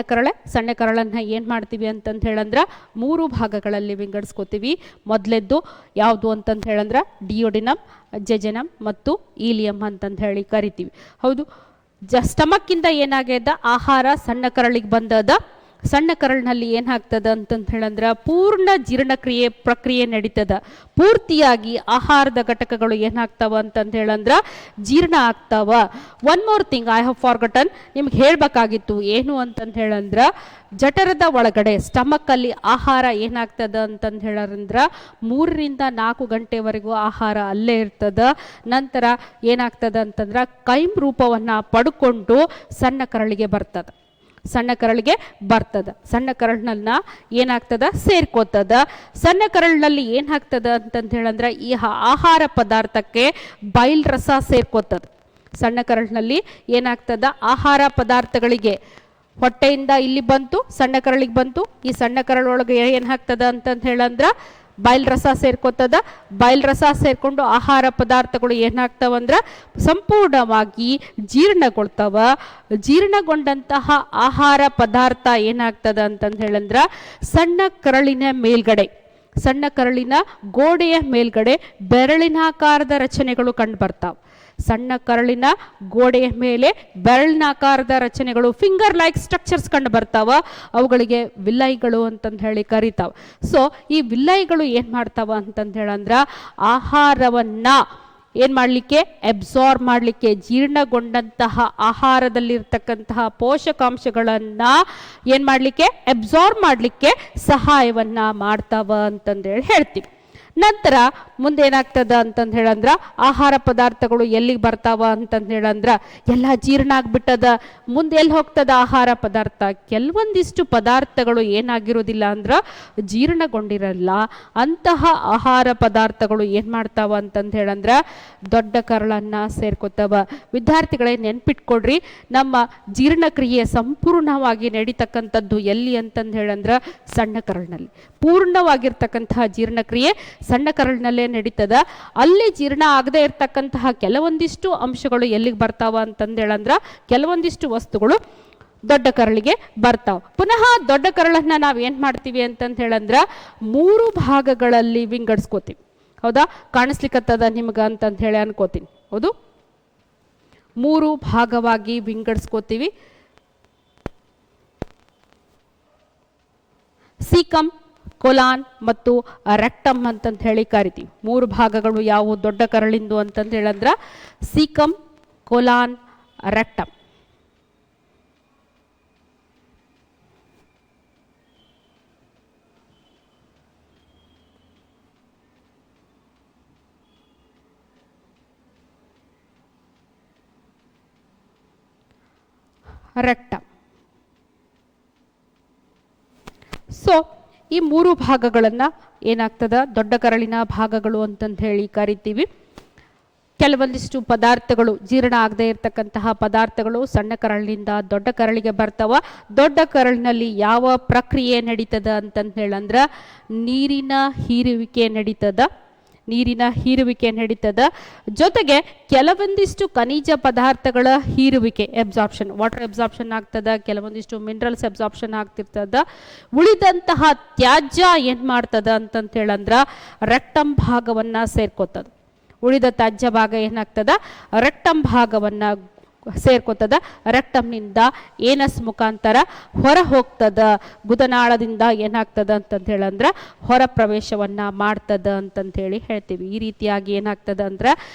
ಕರಳನ್ನ ಏನ್ ಮಾಡ್ತೀವಿ ಅಂತಂತ ಹೇಳಂದ್ರ 3 ಭಾಗಗಳಲ್ಲಿ ವಿಂಗಡಿಸ್ಕೋತೀವಿ. ಮೊದಲೇದ್ದು ಯಾವುದು ಅಂತಂತ ಹೇಳಂದ್ರ ಡಿಯೋಡಿನಂ, ಜೆಜನಂ ಮತ್ತು ಈಲಿಯಂ ಅಂತಂತ ಹೇಳಿ ಕರಿತೀವಿ. ಹೌದು, ಸ್ಟಮಕ್ಕಿಂದ ಏನಾಗ್ಯದ ಆಹಾರ ಸಣ್ಣ ಕರಳಿಗೆ ಬಂದದ. ಸಣ್ಣ ಕರಳಿನಲ್ಲಿ ಏನಾಗ್ತದ ಅಂತಂತ ಹೇಳಂದ್ರ ಪೂರ್ಣ ಜೀರ್ಣಕ್ರಿಯೆ ಪ್ರಕ್ರಿಯೆ ನಡೀತದ. ಪೂರ್ತಿಯಾಗಿ ಆಹಾರದ ಘಟಕಗಳು ಏನಾಗ್ತಾವ ಅಂತಂತ ಹೇಳಂದ್ರ ಜೀರ್ಣ ಆಗ್ತಾವ. One more thing I have forgotten, ನಿಮ್ಗೆ ಹೇಳ್ಬೇಕಾಗಿತ್ತು ಏನು ಅಂತಂತ ಹೇಳಂದ್ರ ಜಠರದ ಒಳಗಡೆ ಸ್ಟಮಕ್ ಅಲ್ಲಿ ಆಹಾರ ಏನಾಗ್ತದ ಅಂತಂತ ಹೇಳಂದ್ರ 3 ರಿಂದ 4 ಗಂಟೆವರೆಗೂ ಆಹಾರ ಅಲ್ಲೇ ಇರ್ತದ. ನಂತರ ಏನಾಗ್ತದ ಅಂತಂದ್ರ ಕೈಮ್ ರೂಪವನ್ನ ಪಡ್ಕೊಂಡು ಸಣ್ಣ ಕರಳಿಗೆ ಬರ್ತದ. ಸಣ್ಣ ಕರಳಿನಲ್ಲಿ ಏನಾಗ್ತದ, ಸೇರ್ಕೋತದ. ಸಣ್ಣ ಕರಳಿನಲ್ಲಿ ಏನಾಗ್ತದ ಅಂತಂತ ಹೇಳಂದ್ರ ಈ ಆಹಾರ ಪದಾರ್ಥಕ್ಕೆ ಬೈಲ್ ರಸ ಸೇರ್ಕೋತದ. ಸಣ್ಣ ಕರಳಿನಲ್ಲಿ ಏನಾಗ್ತದ, ಆಹಾರ ಪದಾರ್ಥಗಳಿಗೆ ಹೊಟ್ಟೆಯಿಂದ ಇಲ್ಲಿ ಬಂತು, ಸಣ್ಣ ಕರಳಿಗೆ ಬಂತು. ಈ ಸಣ್ಣ ಕರಳೊಳಗೆ ಏನಾಗ್ತದ ಅಂತಂತ ಹೇಳಂದ್ರ ಬೈಲ್ ರಸ ಸೇರ್ಕೋತದ. ಬೈಲ್ ರಸ ಸೇರ್ಕೊಂಡು ಆಹಾರ ಪದಾರ್ಥಗಳು ಏನಾಗ್ತಾವಂದ್ರ ಸಂಪೂರ್ಣವಾಗಿ ಜೀರ್ಣಗೊಳ್ತಾವ. ಜೀರ್ಣಗೊಂಡಂತಹ ಆಹಾರ ಪದಾರ್ಥ ಏನಾಗ್ತದ ಅಂತಂದು ಹೇಳಂದ್ರ ಸಣ್ಣ ಕರಳಿನ ಗೋಡೆಯ ಮೇಲ್ಗಡೆ ಬೆರಳಿನಾಕಾರದ ರಚನೆಗಳು ಕಂಡು ಬರ್ತಾವ. ಸಣ್ಣ ಕರಳಿನ ಗೋಡೆಯ ಮೇಲೆ ಬೆರಳಿನಾಕಾರದ ರಚನೆಗಳು, ಫಿಂಗರ್ ಲೈಕ್ ಸ್ಟ್ರಕ್ಚರ್ಸ್ ಕಂಡು ಬರ್ತಾವ. ಅವುಗಳಿಗೆ ವಿಲ್ಲೈಗಳು ಅಂತಂದು ಹೇಳಿ ಕರೀತಾವ. ಸೊ ಈ ವಿಲ್ಲೈಗಳು ಏನ್ ಮಾಡ್ತಾವ ಅಂತಂದು ಹೇಳಂದ್ರ ಆಹಾರವನ್ನ ಏನ್ ಮಾಡಲಿಕ್ಕೆ, ಅಬ್ಸಾರ್ಬ್ ಮಾಡಲಿಕ್ಕೆ, ಜೀರ್ಣಗೊಂಡಂತಹ ಆಹಾರದಲ್ಲಿರ್ತಕ್ಕಂತಹ ಪೋಷಕಾಂಶಗಳನ್ನ ಏನ್ ಮಾಡಲಿಕ್ಕೆ, ಅಬ್ಸಾರ್ಬ್ ಮಾಡಲಿಕ್ಕೆ ಸಹಾಯವನ್ನ ಮಾಡ್ತಾವ ಅಂತಂದೇಳಿ ಹೇಳ್ತೀವಿ. ನಂತರ ಮುಂದೆ ಏನಾಗ್ತದ ಅಂತಂದು ಹೇಳಂದ್ರ ಆಹಾರ ಪದಾರ್ಥಗಳು ಎಲ್ಲಿಗೆ ಬರ್ತಾವ ಅಂತಂದು ಹೇಳಂದ್ರ ಎಲ್ಲ ಜೀರ್ಣ ಆಗ್ಬಿಟ್ಟದ. ಮುಂದೆ ಎಲ್ಲಿ ಹೋಗ್ತದ ಆಹಾರ ಪದಾರ್ಥ? ಕೆಲವೊಂದಿಷ್ಟು ಪದಾರ್ಥಗಳು ಏನಾಗಿರೋದಿಲ್ಲ ಅಂದ್ರ ಜೀರ್ಣಗೊಂಡಿರಲ್ಲ. ಅಂತಹ ಆಹಾರ ಪದಾರ್ಥಗಳು ಏನ್ ಮಾಡ್ತಾವ ಅಂತಂದು ಹೇಳಂದ್ರ ದೊಡ್ಡ ಕರಳನ್ನ ಸೇರ್ಕೋತಾವ. ವಿದ್ಯಾರ್ಥಿಗಳೇ ನೆನ್ಪಿಟ್ಕೊಡ್ರಿ, ನಮ್ಮ ಜೀರ್ಣಕ್ರಿಯೆ ಸಂಪೂರ್ಣವಾಗಿ ನಡೀತಕ್ಕಂಥದ್ದು ಎಲ್ಲಿ ಅಂತಂದು ಹೇಳಂದ್ರ ಸಣ್ಣ ಕರಳಿನಲ್ಲಿ. ಪೂರ್ಣವಾಗಿರ್ತಕ್ಕಂತಹ ಜೀರ್ಣಕ್ರಿಯೆ ಸಣ್ಣ ಕರಳಿನಲ್ಲೇ ನಡೀತದ. ಅಲ್ಲಿ ಜೀರ್ಣ ಆಗದೆ ಇರ್ತಕ್ಕಂತಹ ಕೆಲವೊಂದಿಷ್ಟು ಅಂಶಗಳು ಎಲ್ಲಿಗೆ ಬರ್ತಾವ ಅಂತಂದೇಳಂದ್ರ ಕೆಲವೊಂದಿಷ್ಟು ವಸ್ತುಗಳು ದೊಡ್ಡ ಕರಳಿಗೆ ಬರ್ತಾವ. ಪುನಃ ದೊಡ್ಡ ಕರಳನ್ನ ನಾವು ಏನು ಮಾಡ್ತೀವಿ ಅಂತಂದು ಹೇಳಂದ್ರ 3 ಭಾಗಗಳಲ್ಲಿ ವಿಂಗಡಿಸ್ಕೋತೀವಿ. ಹೌದಾ, ಕಾಣಿಸ್ಲಿಕ್ಕತ್ತದ ನಿಮ್ಗೆ ಅಂತಂದು ಹೇಳಿ ಅನ್ಕೋತೀನಿ. ಹೌದು, 3 ಭಾಗವಾಗಿ ವಿಂಗಡಿಸ್ಕೋತೀವಿ. ಸೀಕಮ್, ಕೊಲಾನ್ ಮತ್ತು ರೆಕ್ಟಮ್ ಅಂತಂತ ಹೇಳಿ ಕರಿತೀವಿ. 3 ಭಾಗಗಳು ಯಾವುವು ದೊಡ್ಡ ಕರಳಿಂದು ಅಂತಂದು ಹೇಳಂದ್ರ ಸೀಕಮ್, ಕೊಲಾನ್, ರೆಕ್ಟಮ್. ರೆಕ್ಟಮ್. ಸೊ ಈ 3 ಭಾಗಗಳನ್ನ ಏನಾಗ್ತದ ದೊಡ್ಡ ಕರಳಿನ ಭಾಗಗಳು ಅಂತಂದು ಹೇಳಿ ಕರಿತೀವಿ. ಕೆಲವೊಂದಿಷ್ಟು ಪದಾರ್ಥಗಳು, ಜೀರ್ಣ ಆಗದೆ ಇರತಕ್ಕಂತಹ ಪದಾರ್ಥಗಳು ಸಣ್ಣ ಕರಳಿನಿಂದ ದೊಡ್ಡ ಕರಳಿಗೆ ಬರ್ತಾವ. ದೊಡ್ಡ ಕರಳಿನಲ್ಲಿ ಯಾವ ಪ್ರಕ್ರಿಯೆ ನಡೀತದ ಅಂತಂದು ಹೇಳಂದ್ರ ನೀರಿನ ಹೀರುವಿಕೆ ನಡೀತದ. ಜೊತೆಗೆ ಕೆಲವೊಂದಿಷ್ಟು ಖನಿಜ ಪದಾರ್ಥಗಳ ಹೀರುವಿಕೆ, ಎಬ್ಸಾರ್ಪ್ಷನ್, ವಾಟರ್ ಎಬ್ಸಾರ್ಪ್ಷನ್ ಆಗ್ತದ, ಕೆಲವೊಂದಿಷ್ಟು ಮಿನರಲ್ಸ್ ಎಬ್ಸಾರ್ಪ್ಷನ್ ಆಗ್ತಿರ್ತದ. ಉಳಿದಂತಹ ತ್ಯಾಜ್ಯ ಏನ್ ಮಾಡ್ತದ ಅಂತಂತ ಹೇಳಂದ್ರ ರೆಕ್ಟಮ್ ಭಾಗವನ್ನ ಸೇರ್ಕೋತದ. ಉಳಿದ ತ್ಯಾಜ್ಯ ಭಾಗ ಏನಾಗ್ತದ ರೆಕ್ಟಮ್ ಭಾಗವನ್ನ ಸೇರ್ಕೋತದ. ರೆಕ್ಟಮ್ನಿಂದ ಏನಸ್ ಮುಖಾಂತರ ಹೊರ ಹೋಗ್ತದ. ಗುದನಾಳದಿಂದ ಏನಾಗ್ತದ ಅಂತಂತ ಹೇಳಂದ್ರ ಹೊರ ಪ್ರವೇಶವನ್ನ ಮಾಡ್ತದ ಅಂತಂತ ಹೇಳಿ ಹೇಳ್ತೀವಿ. ಈ ರೀತಿಯಾಗಿ ಏನಾಗ್ತದ ಅಂದ್ರ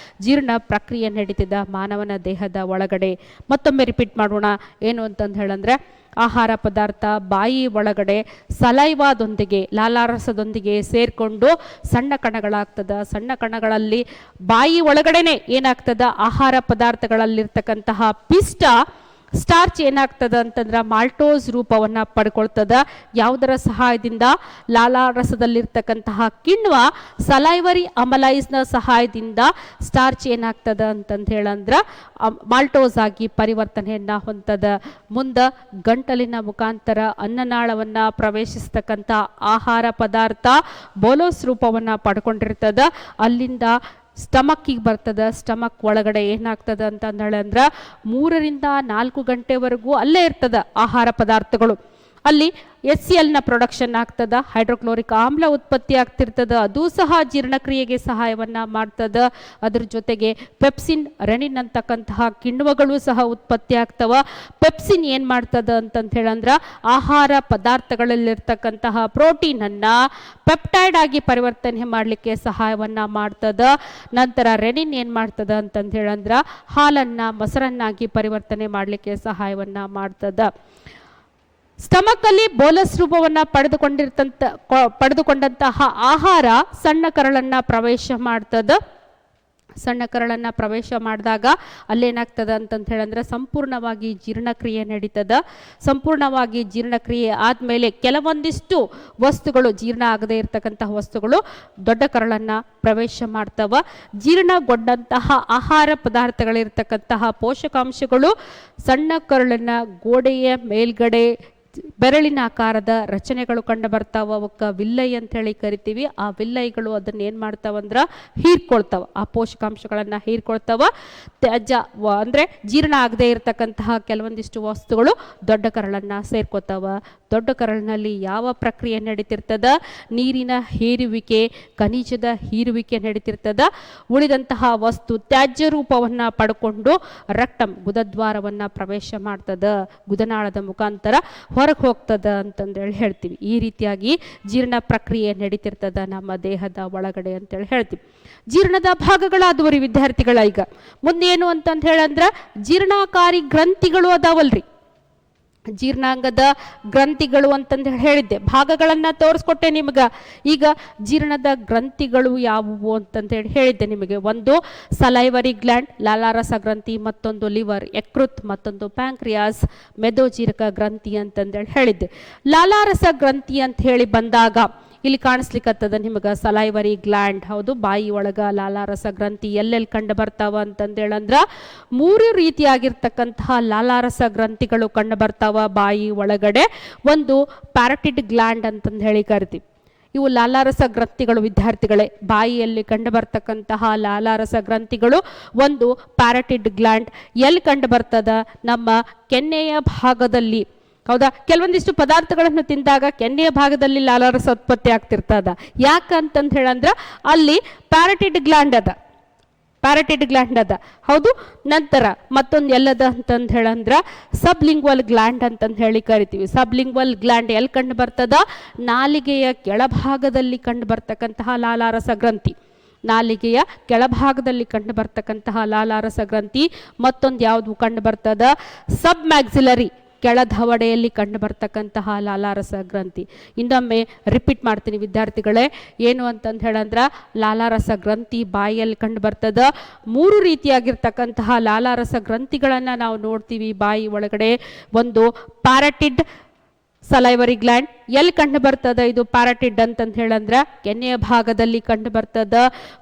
ಜೀರ್ಣ ಪ್ರಕ್ರಿಯೆ ನಡೀತದ ಮಾನವನ ದೇಹದ ಒಳಗಡೆ. ಮತ್ತೊಮ್ಮೆ ರಿಪೀಟ್ ಮಾಡೋಣ. ಏನು ಅಂತಂದು ಹೇಳಂದ್ರೆ ಆಹಾರ ಪದಾರ್ಥ ಬಾಯಿ ಒಳಗಡೆ ಸಲೈವಾದೊಂದಿಗೆ, ಲಾಲಾರಸದೊಂದಿಗೆ ಸೇರ್ಕೊಂಡು ಸಣ್ಣ ಕಣಗಳಾಗ್ತದ. ಸಣ್ಣ ಕಣಗಳಲ್ಲಿ ಬಾಯಿ ಒಳಗಡೆನೆ ಏನಾಗ್ತದ ಆಹಾರ ಪದಾರ್ಥಗಳಲ್ಲಿರ್ತಕ್ಕಂತಹ ಪಿಷ್ಟ, ಸ್ಟಾರ್ಚ್ ಏನಾಗ್ತದ ಅಂತಂದ್ರೆ ಮಾಲ್ಟೋಸ್ ರೂಪವನ್ನ ಪಡ್ಕೊಳ್ತದ. ಯಾವುದರ ಸಹಾಯದಿಂದ? ಲಾಲಾರಸದಲ್ಲಿರ್ತಕ್ಕಂತಹ ಕಿಣ್ವ ಸಲೈವರಿ ಅಮಲೈಸ್ನ ಸಹಾಯದಿಂದ ಸ್ಟಾರ್ಚ್ ಏನಾಗ್ತದ ಅಂತಂದು ಹೇಳಂದ್ರ ಮಾಲ್ಟೋಸ್ ಆಗಿ ಪರಿವರ್ತನೆಯನ್ನ ಹೊಂದದ. ಮುಂದ ಗಂಟಲಿನ ಮುಖಾಂತರ ಅನ್ನನಾಳವನ್ನ ಪ್ರವೇಶಿಸ್ತಕ್ಕಂಥ ಆಹಾರ ಪದಾರ್ಥ ಬೋಲೋಸ್ ರೂಪವನ್ನ ಪಡ್ಕೊಂಡಿರ್ತದ. ಅಲ್ಲಿಂದ ಸ್ಟಮಕ್ಕಿಗೆ ಬರ್ತದ. ಸ್ಟಮಕ್ ಒಳಗಡೆ ಏನಾಗ್ತದ ಅಂತಂದ್ರೆ 3 ರಿಂದ 4 ಗಂಟೆವರೆಗೂ ಅಲ್ಲೇ ಇರ್ತದ ಆಹಾರ ಪದಾರ್ಥಗಳು. ಅಲ್ಲಿ HCl ನ ಪ್ರೊಡಕ್ಷನ್ ಆಗ್ತದ, ಹೈಡ್ರೋಕ್ಲೋರಿಕ್ ಆಮ್ಲ ಉತ್ಪತ್ತಿ ಆಗ್ತಿರ್ತದ. ಅದು ಸಹ ಜೀರ್ಣಕ್ರಿಯೆಗೆ ಸಹಾಯವನ್ನ ಮಾಡ್ತದ. ಅದ್ರ ಜೊತೆಗೆ ಪೆಪ್ಸಿನ್, ರೆನಿನ್ ಅಂತಕ್ಕಂತಹ ಕಿಣ್ವಗಳು ಸಹ ಉತ್ಪತ್ತಿ ಆಗ್ತವ. ಪೆಪ್ಸಿನ್ ಏನ್ ಮಾಡ್ತದ ಅಂತಂತ ಹೇಳಂದ್ರ ಆಹಾರ ಪದಾರ್ಥಗಳಲ್ಲಿರ್ತಕ್ಕಂತಹ ಪ್ರೋಟೀನ್ ಅನ್ನ ಪೆಪ್ಟೈಡ್ ಆಗಿ ಪರಿವರ್ತನೆ ಮಾಡಲಿಕ್ಕೆ ಸಹಾಯವನ್ನ ಮಾಡ್ತದ. ನಂತರ ರೆನಿನ್ ಏನ್ ಮಾಡ್ತದ ಅಂತಂತ ಹೇಳಂದ್ರ ಹಾಲನ್ನ ಮೊಸರನ್ನಾಗಿ ಪರಿವರ್ತನೆ ಮಾಡಲಿಕ್ಕೆ ಸಹಾಯವನ್ನ ಮಾಡ್ತದ. ಸ್ಟಮಕ್ ಅಲ್ಲಿ ಬೋಲಸ್ ರೂಪವನ್ನ ಪಡೆದುಕೊಂಡಂತಹ ಆಹಾರ ಸಣ್ಣ ಕರಳನ್ನ ಪ್ರವೇಶ ಮಾಡ್ತದ. ಸಣ್ಣ ಕರಳನ್ನ ಪ್ರವೇಶ ಮಾಡಿದಾಗ ಅಲ್ಲೇನಾಗ್ತದ ಅಂತಂತ ಹೇಳಂದ್ರೆ ಸಂಪೂರ್ಣವಾಗಿ ಜೀರ್ಣಕ್ರಿಯೆ ನಡೀತದ. ಸಂಪೂರ್ಣವಾಗಿ ಜೀರ್ಣಕ್ರಿಯೆ ಆದ್ಮೇಲೆ ಕೆಲವೊಂದಿಷ್ಟು ವಸ್ತುಗಳು, ಜೀರ್ಣ ಆಗದೆ ಇರತಕ್ಕಂತಹ ವಸ್ತುಗಳು ದೊಡ್ಡ ಕರಳನ್ನ ಪ್ರವೇಶ ಮಾಡ್ತವ. ಜೀರ್ಣಗೊಂಡಂತಹ ಆಹಾರ ಪದಾರ್ಥಗಳಿರ್ತಕ್ಕಂತಹ ಪೋಷಕಾಂಶಗಳು ಸಣ್ಣ ಕರಳಿನ ಗೋಡೆಯ ಮೇಲ್ಗಡೆ ಬೆರಳಿನ ಆಕಾರದ ರಚನೆಗಳು ಕಂಡು ಬರ್ತಾವ. ಅವಕ್ಕ ವಿಲ್ಲೈ ಅಂತ ಹೇಳಿ ಕರಿತೀವಿ. ಆ ವಿಲ್ಲೈಗಳು ಅದನ್ನ ಏನ್ ಮಾಡ್ತಾವಂದ್ರ ಹೀರ್ಕೊಳ್ತಾವ, ಆ ಪೋಷಕಾಂಶಗಳನ್ನ ಹೀರ್ಕೊಳ್ತಾವ. ತ್ಯಾಜ್ಯ ಅಂದ್ರೆ ಜೀರ್ಣ ಆಗದೆ ಇರತಕ್ಕಂತಹ ಕೆಲವೊಂದಿಷ್ಟು ವಸ್ತುಗಳು ದೊಡ್ಡ ಕರಳನ್ನ ಸೇರ್ಕೋತಾವ. ದೊಡ್ಡ ಕರಳಿನಲ್ಲಿ ಯಾವ ಪ್ರಕ್ರಿಯೆ ನಡೀತಿರ್ತದ? ನೀರಿನ ಹೀರುವಿಕೆ, ಖನಿಜದ ಹೀರುವಿಕೆ ನಡೀತಿರ್ತದ. ಉಳಿದಂತಹ ವಸ್ತು ತ್ಯಾಜ್ಯ ರೂಪವನ್ನ ಪಡ್ಕೊಂಡು ರೆಕ್ಟಮ್, ಗುದದ್ವಾರವನ್ನ ಪ್ರವೇಶ ಮಾಡ್ತದ. ಗುದನಾಳದ ಮುಖಾಂತರ ಹೊರಗೆ ಹೋಗ್ತದ ಅಂತಂದೇಳಿ ಹೇಳ್ತೀವಿ. ಈ ರೀತಿಯಾಗಿ ಜೀರ್ಣ ಪ್ರಕ್ರಿಯೆ ನಡೀತಿರ್ತದ ನಮ್ಮ ದೇಹದ ಒಳಗಡೆ ಅಂತೇಳಿ ಹೇಳ್ತೀವಿ. ಜೀರ್ಣದ ಭಾಗಗಳಾದವರಿ ವಿದ್ಯಾರ್ಥಿಗಳ. ಈಗ ಮುಂದೇನು ಅಂತಂದು ಹೇಳಂದ್ರ ಜೀರ್ಣಕಾರಿ ಗ್ರಂಥಿಗಳು ಅದಾವಲ್ರಿ, ಜೀರ್ಣಾಂಗದ ಗ್ರಂಥಿಗಳು ಅಂತಂದು ಹೇಳಿದ್ದೆ. ಭಾಗಗಳನ್ನ ತೋರಿಸ್ಕೊಟ್ಟೆ ನಿಮ್ಗ. ಈಗ ಜೀರ್ಣದ ಗ್ರಂಥಿಗಳು ಯಾವುವು ಅಂತಂದು ಹೇಳಿದ್ದೆ ನಿಮಗೆ. ಒಂದು ಸಲೈವರಿ ಗ್ಲ್ಯಾಂಡ್, ಲಾಲಾರಸ ಗ್ರಂಥಿ, ಮತ್ತೊಂದು ಲಿವರ್, ಯಕೃತ್, ಮತ್ತೊಂದು ಪ್ಯಾಂಕ್ರಿಯಾಸ್, ಮೆದೋಜೀರಕ ಗ್ರಂಥಿ ಅಂತಂದೇಳಿ ಹೇಳಿದ್ದೆ. ಲಾಲಾರಸ ಗ್ರಂಥಿ ಅಂತ ಹೇಳಿ ಬಂದಾಗ ಇಲ್ಲಿ ಕಾಣಿಸ್ಲಿಕ್ಕತ್ತದ ನಿಮಗ ಸಲೈವರಿ ಗ್ಲ್ಯಾಂಡ್. ಹೌದು, ಬಾಯಿ ಒಳಗ ಲಾಲಾರಸ ಗ್ರಂಥಿ ಎಲ್ಲೆಲ್ಲಿ ಕಂಡು ಬರ್ತಾವ ಅಂತಂದೇಳಂದ್ರ 3 ರೀತಿಯಾಗಿರ್ತಕ್ಕಂತಹ ಲಾಲಾರಸ ಗ್ರಂಥಿಗಳು ಕಂಡು ಬರ್ತಾವ ಬಾಯಿ ಒಳಗಡೆ. ಒಂದು ಪ್ಯಾರಟಿಡ್ ಗ್ಲ್ಯಾಂಡ್ ಅಂತಂದು ಹೇಳಿ ಕರಿತೀವಿ. ಇವು ಲಾಲಾರಸ ಗ್ರಂಥಿಗಳು ವಿದ್ಯಾರ್ಥಿಗಳೇ. ಬಾಯಿಯಲ್ಲಿ ಕಂಡುಬರ್ತಕ್ಕಂತಹ ಲಾಲಾರಸ ಗ್ರಂಥಿಗಳು ಒಂದು ಪ್ಯಾರಟಿಡ್ ಗ್ಲ್ಯಾಂಡ್. ಎಲ್ಲಿ ಕಂಡು ಬರ್ತದ? ನಮ್ಮ ಕೆನ್ನೆಯ ಭಾಗದಲ್ಲಿ. ಹೌದಾ? ಕೆಲವೊಂದಿಷ್ಟು ಪದಾರ್ಥಗಳನ್ನು ತಿಂದಾಗ ಕೆನ್ನೆಯ ಭಾಗದಲ್ಲಿ ಲಾಲಾರಸ ಉತ್ಪತ್ತಿ ಆಗ್ತಿರ್ತದ. ಯಾಕಂತಂದು ಹೇಳಂದ್ರೆ ಅಲ್ಲಿ ಪ್ಯಾರಟಿಡ್ ಗ್ಲ್ಯಾಂಡ್ ಅದ. ಹೌದು. ನಂತರ ಮತ್ತೊಂದು ಎಲ್ಲದ ಅಂತಂದು ಹೇಳಂದ್ರ ಸಬ್ಲಿಂಗ್ವಲ್ ಗ್ಲ್ಯಾಂಡ್ ಅಂತಂದು ಹೇಳಿ ಕರಿತೀವಿ. ಸಬ್ಲಿಂಗ್ವಲ್ ಗ್ಲ್ಯಾಂಡ್ ಎಲ್ಲಿ ಕಂಡು ಬರ್ತದ? ನಾಲಿಗೆಯ ಕೆಳಭಾಗದಲ್ಲಿ ಕಂಡು ಬರ್ತಕ್ಕಂತಹ ಲಾಲಾರಸ ಗ್ರಂಥಿ. ನಾಲಿಗೆಯ ಕೆಳಭಾಗದಲ್ಲಿ ಕಂಡು ಬರ್ತಕ್ಕಂತಹ ಲಾಲಾರಸ ಗ್ರಂಥಿ. ಮತ್ತೊಂದು ಯಾವುದು ಕಂಡು ಬರ್ತದ? ಸಬ್ ಮ್ಯಾಕ್ಸಿಲರಿ, ಕೆಳಧವಡೆಯಲ್ಲಿ ಕಂಡು ಬರ್ತಕ್ಕಂತಹ ಲಾಲಾರಸ ಗ್ರಂಥಿ. ಇನ್ನೊಮ್ಮೆ ರಿಪೀಟ್ ಮಾಡ್ತೀನಿ ವಿದ್ಯಾರ್ಥಿಗಳೇ. ಏನು ಅಂತಂದು ಹೇಳಂದ್ರ ಲಾಲಾರಸ ಗ್ರಂಥಿ ಬಾಯಿಯಲ್ಲಿ ಕಂಡು ಬರ್ತದ. 3 ರೀತಿಯಾಗಿರ್ತಕ್ಕಂತಹ ಲಾಲಾರಸ ಗ್ರಂಥಿಗಳನ್ನು ನಾವು ನೋಡ್ತೀವಿ ಬಾಯಿ ಒಳಗಡೆ. ಒಂದು ಪ್ಯಾರಟಿಡ್ ಸಲೈವರಿ ಗ್ಲ್ಯಾಂಡ್. ಎಲ್ಲಿ ಕಂಡು ಬರ್ತದ ಇದು ಪ್ಯಾರಟಿಡ್ ಅಂತಂದು ಹೇಳಂದ್ರ ಕೆನ್ನೆಯ ಭಾಗದಲ್ಲಿ ಕಂಡು ಬರ್ತದ.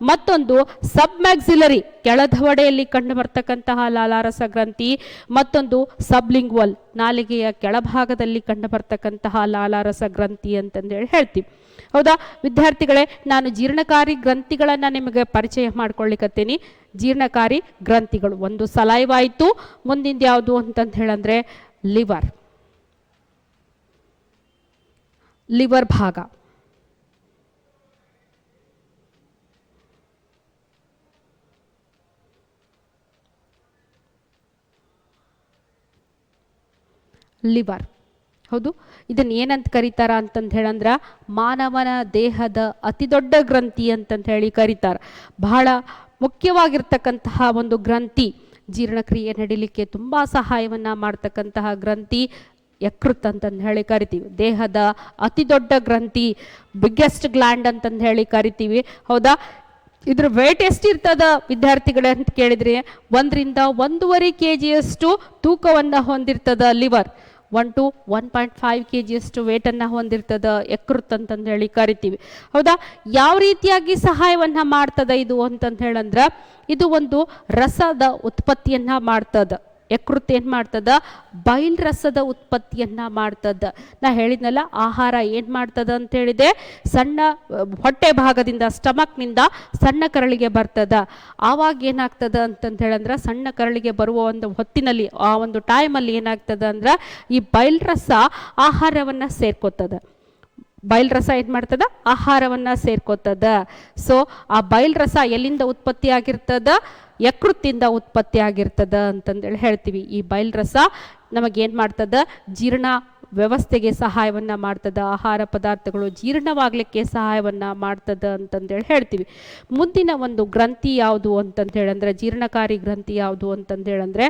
ಮತ್ತೊಂದು ಸಬ್ ಮ್ಯಾಕ್ಸಿಲರಿ, ಕೆಳಧವಡೆಯಲ್ಲಿ ಕಂಡು ಬರ್ತಕ್ಕಂತಹ ಲಾಲಾರಸ ಗ್ರಂಥಿ. ಮತ್ತೊಂದು ಸಬ್ಲಿಂಗ್ವಲ್, ನಾಲಿಗೆಯ ಕೆಳಭಾಗದಲ್ಲಿ ಕಂಡು ಬರ್ತಕ್ಕಂತಹ ಲಾಲಾರಸ ಗ್ರಂಥಿ ಅಂತಂದೇಳಿ ಹೇಳ್ತೀವಿ. ಹೌದಾ ವಿದ್ಯಾರ್ಥಿಗಳೇ? ನಾನು ಜೀರ್ಣಕಾರಿ ಗ್ರಂಥಿಗಳನ್ನು ನಿಮಗೆ ಪರಿಚಯ ಮಾಡ್ಕೊಳ್ಳಿಕತ್ತೀನಿ. ಜೀರ್ಣಕಾರಿ ಗ್ರಂಥಿಗಳು ಒಂದು ಸಲೈವ ಆಯಿತು. ಮುಂದಿಂದ ಯಾವುದು ಅಂತಂದು ಹೇಳಂದ್ರೆ ಲಿವರ್ ಭಾಗ. ಲಿವರ್. ಹೌದು. ಇದನ್ನ ಏನಂತ ಕರೀತಾರ ಅಂತಂದು ಹೇಳಂದ್ರ ಮಾನವನ ದೇಹದ ಅತಿ ದೊಡ್ಡ ಗ್ರಂಥಿ ಅಂತಂತ ಹೇಳಿ ಕರೀತಾರ. ಬಹಳ ಮುಖ್ಯವಾಗಿರ್ತಕ್ಕಂತಹ ಒಂದು ಗ್ರಂಥಿ. ಜೀರ್ಣಕ್ರಿಯೆ ನಡಿಲಿಕ್ಕೆ ತುಂಬಾ ಸಹಾಯವನ್ನ ಮಾಡ್ತಕ್ಕಂತಹ ಗ್ರಂಥಿ ಯಕೃತ್ ಅಂತಂದು ಹೇಳಿ ಕರಿತೀವಿ. ದೇಹದ ಅತಿ ದೊಡ್ಡ ಗ್ರಂಥಿ, ಬಿಗ್ಗೆಸ್ಟ್ ಗ್ಲ್ಯಾಂಡ್ ಅಂತಂದು ಹೇಳಿ ಕರಿತೀವಿ. ಹೌದಾ? ಇದ್ರ ವೇಟ್ ಎಷ್ಟಿರ್ತದ ವಿದ್ಯಾರ್ಥಿಗಳೇ ಅಂತ ಕೇಳಿದ್ರೆ 1 ರಿಂದ 1.5 kg ತೂಕವನ್ನು ಹೊಂದಿರ್ತದ ಲಿವರ್. 1 to 1.5 kg ವೇಟನ್ನು ಹೊಂದಿರ್ತದ ಯಕೃತ್ ಅಂತಂದು ಹೇಳಿ ಕರಿತೀವಿ. ಹೌದಾ? ಯಾವ ರೀತಿಯಾಗಿ ಸಹಾಯವನ್ನ ಮಾಡ್ತದ ಇದು ಅಂತಂದು ಹೇಳಂದ್ರ ಇದು ಒಂದು ರಸದ ಉತ್ಪತ್ತಿಯನ್ನ ಮಾಡ್ತದ. ಯಕೃತ್ ಏನು ಮಾಡ್ತದ? ಬೈಲ್ ರಸದ ಉತ್ಪತ್ತಿಯನ್ನ ಮಾಡ್ತದ. ನಾ ಹೇಳಿದ್ನಲ್ಲ, ಆಹಾರ ಏನು ಮಾಡ್ತದ ಅಂತ ಹೇಳಿದೆ, ಸಣ್ಣ ಹೊಟ್ಟೆ ಭಾಗದಿಂದ ಸ್ಟಮಕ್ನಿಂದ ಸಣ್ಣ ಕರಳಿಗೆ ಬರ್ತದ. ಆವಾಗ ಏನಾಗ್ತದ ಅಂತಂತ ಹೇಳಂದ್ರೆ ಸಣ್ಣ ಕರಳಿಗೆ ಬರುವ ಒಂದು ಹೊತ್ತಿನಲ್ಲಿ, ಆ ಒಂದು ಟೈಮಲ್ಲಿ ಏನಾಗ್ತದ ಅಂದ್ರೆ ಈ ಬೈಲ್ ರಸ ಆಹಾರವನ್ನ ಸೇರ್ಕೋತದ. ಬೈಲ್ ರಸ ಏನು ಮಾಡ್ತದ? ಆಹಾರವನ್ನ ಸೇರ್ಕೋತದ. ಸೊ ಆ ಬೈಲ್ ರಸ ಎಲ್ಲಿಂದ ಉತ್ಪತ್ತಿ ಆಗಿರ್ತದ? ಯಕೃತ್ತಿಂದ ಉತ್ಪತ್ತಿ ಆಗಿರ್ತದ ಅಂತಂದೇಳಿ ಹೇಳ್ತೀವಿ. ಈ ಬೈಲ್ ರಸ ನಮಗೇನು ಮಾಡ್ತದ? ಜೀರ್ಣ ವ್ಯವಸ್ಥೆಗೆ ಸಹಾಯವನ್ನ ಮಾಡ್ತದ. ಆಹಾರ ಪದಾರ್ಥಗಳು ಜೀರ್ಣವಾಗಲಿಕ್ಕೆ ಸಹಾಯವನ್ನ ಮಾಡ್ತದ ಅಂತಂದೇಳಿ ಹೇಳ್ತೀವಿ. ಮುಂದಿನ ಒಂದು ಗ್ರಂಥಿ ಯಾವುದು ಅಂತಂದು ಹೇಳಂದ್ರೆ, ಜೀರ್ಣಕಾರಿ ಗ್ರಂಥಿ ಯಾವುದು ಅಂತಂದು ಹೇಳಂದ್ರೆ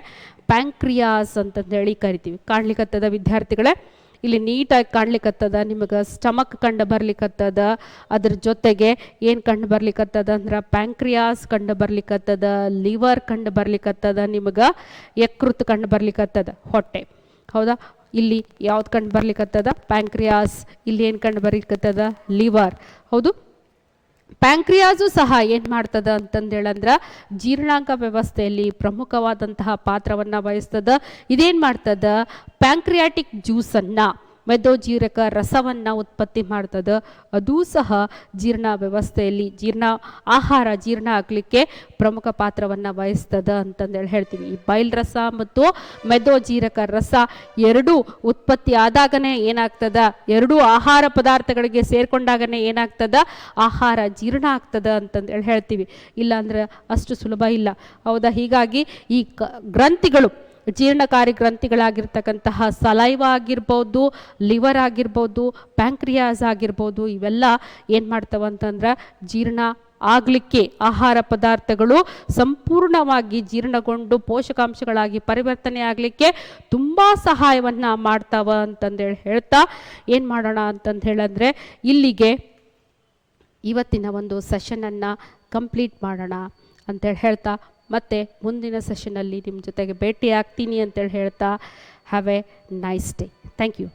ಪ್ಯಾಂಕ್ರಿಯಾಸ್ ಅಂತಂದೇಳಿ ಕರಿತೀವಿ. ಕಾಣ್ಲಿಕ್ಕತ್ತದ ವಿದ್ಯಾರ್ಥಿಗಳೇ? ಇಲ್ಲಿ ನೀಟಾಗಿ ಕಾಣ್ಲಿಕ್ಕತ್ತದ. ನಿಮಗೆ ಸ್ಟಮಕ್ ಕಂಡು ಬರ್ಲಿಕ್ಕತ್ತದ. ಅದ್ರ ಜೊತೆಗೆ ಏನು ಕಂಡು ಬರ್ಲಿಕ್ಕತ್ತದ ಅಂದ್ರೆ ಪ್ಯಾಂಕ್ರಿಯಾಸ್ ಕಂಡು ಬರ್ಲಿಕ್ಕತ್ತದ, ಲಿವರ್ ಕಂಡು ಬರ್ಲಿಕ್ಕತ್ತದ, ನಿಮಗೆ ಯಕೃತ್ ಕಂಡು ಬರ್ಲಿಕ್ಕತ್ತದ, ಹೊಟ್ಟೆ. ಹೌದಾ? ಇಲ್ಲಿ ಯಾವ್ದು ಕಂಡು ಬರ್ಲಿಕ್ಕತ್ತದ? ಪ್ಯಾಂಕ್ರಿಯಾಸ್. ಇಲ್ಲಿ ಏನು ಕಂಡು ಬರ್ಲಿಕ್ಕತ್ತದ? ಲಿವರ್. ಹೌದು. ಪ್ಯಾಂಕ್ರಿಯಾಸು ಸಹ ಏನು ಮಾಡ್ತದ ಅಂತಂದು ಹೇಳಂದ್ರೆ ಜೀರ್ಣಾಂಗ ವ್ಯವಸ್ಥೆಯಲ್ಲಿ ಪ್ರಮುಖವಾದಂತಹ ಪಾತ್ರವನ್ನು ವಹಿಸ್ತದ. ಇದೇನು ಮಾಡ್ತದ? ಪ್ಯಾಂಕ್ರಿಯಾಟಿಕ್ ಜ್ಯೂಸನ್ನು, ಮೆದೋಜೀರಕ ರಸವನ್ನು ಉತ್ಪತ್ತಿ ಮಾಡ್ತದ. ಅದೂ ಸಹ ಜೀರ್ಣ ವ್ಯವಸ್ಥೆಯಲ್ಲಿ ಆಹಾರ ಜೀರ್ಣ ಆಗಲಿಕ್ಕೆ ಪ್ರಮುಖ ಪಾತ್ರವನ್ನು ವಹಿಸ್ತದ ಅಂತಂದೇಳಿ ಹೇಳ್ತೀವಿ. ಈ ಬೈಲ್ ರಸ ಮತ್ತು ಮೆದೋಜೀರಕ ರಸ ಎರಡೂ ಉತ್ಪತ್ತಿ ಆದಾಗನೇ ಏನಾಗ್ತದ? ಎರಡೂ ಆಹಾರ ಪದಾರ್ಥಗಳಿಗೆ ಸೇರ್ಕೊಂಡಾಗನೇ ಏನಾಗ್ತದ? ಆಹಾರ ಜೀರ್ಣ ಆಗ್ತದ ಅಂತಂದೇಳಿ ಹೇಳ್ತೀವಿ. ಇಲ್ಲಾಂದ್ರೆ ಅಷ್ಟು ಸುಲಭ ಇಲ್ಲ. ಹೌದಾ? ಹೀಗಾಗಿ ಈ ಗ್ರಂಥಿಗಳು, ಜೀರ್ಣಕಾರಿ ಗ್ರಂಥಿಗಳಾಗಿರ್ತಕ್ಕಂತಹ ಸಲೈವ ಆಗಿರ್ಬೋದು, ಲಿವರ್ ಆಗಿರ್ಬೋದು, ಪ್ಯಾಂಕ್ರಿಯಾಸ್ ಆಗಿರ್ಬೋದು, ಇವೆಲ್ಲ ಏನು ಮಾಡ್ತಾವ ಅಂತಂದ್ರೆ ಜೀರ್ಣ ಆಗಲಿಕ್ಕೆ, ಆಹಾರ ಪದಾರ್ಥಗಳು ಸಂಪೂರ್ಣವಾಗಿ ಜೀರ್ಣಗೊಂಡು ಪೋಷಕಾಂಶಗಳಾಗಿ ಪರಿವರ್ತನೆ ಆಗಲಿಕ್ಕೆ ತುಂಬ ಸಹಾಯವನ್ನು ಮಾಡ್ತಾವ ಅಂತಂದೇಳಿ ಹೇಳ್ತಾ ಏನು ಮಾಡೋಣ ಅಂತಂದು ಹೇಳಂದ್ರೆ ಇಲ್ಲಿಗೆ ಇವತ್ತಿನ ಒಂದು ಸೆಷನನ್ನು ಕಂಪ್ಲೀಟ್ ಮಾಡೋಣ ಅಂತೇಳಿ ಹೇಳ್ತಾ, ಮತ್ತು ಮುಂದಿನ ಸೆಷನಲ್ಲಿ ನಿಮ್ಮ ಜೊತೆಗೆ ಭೇಟಿ ಆಗ್ತೀನಿ ಅಂತೇಳಿ ಹೇಳ್ತಾ, have a nice day. Thank you.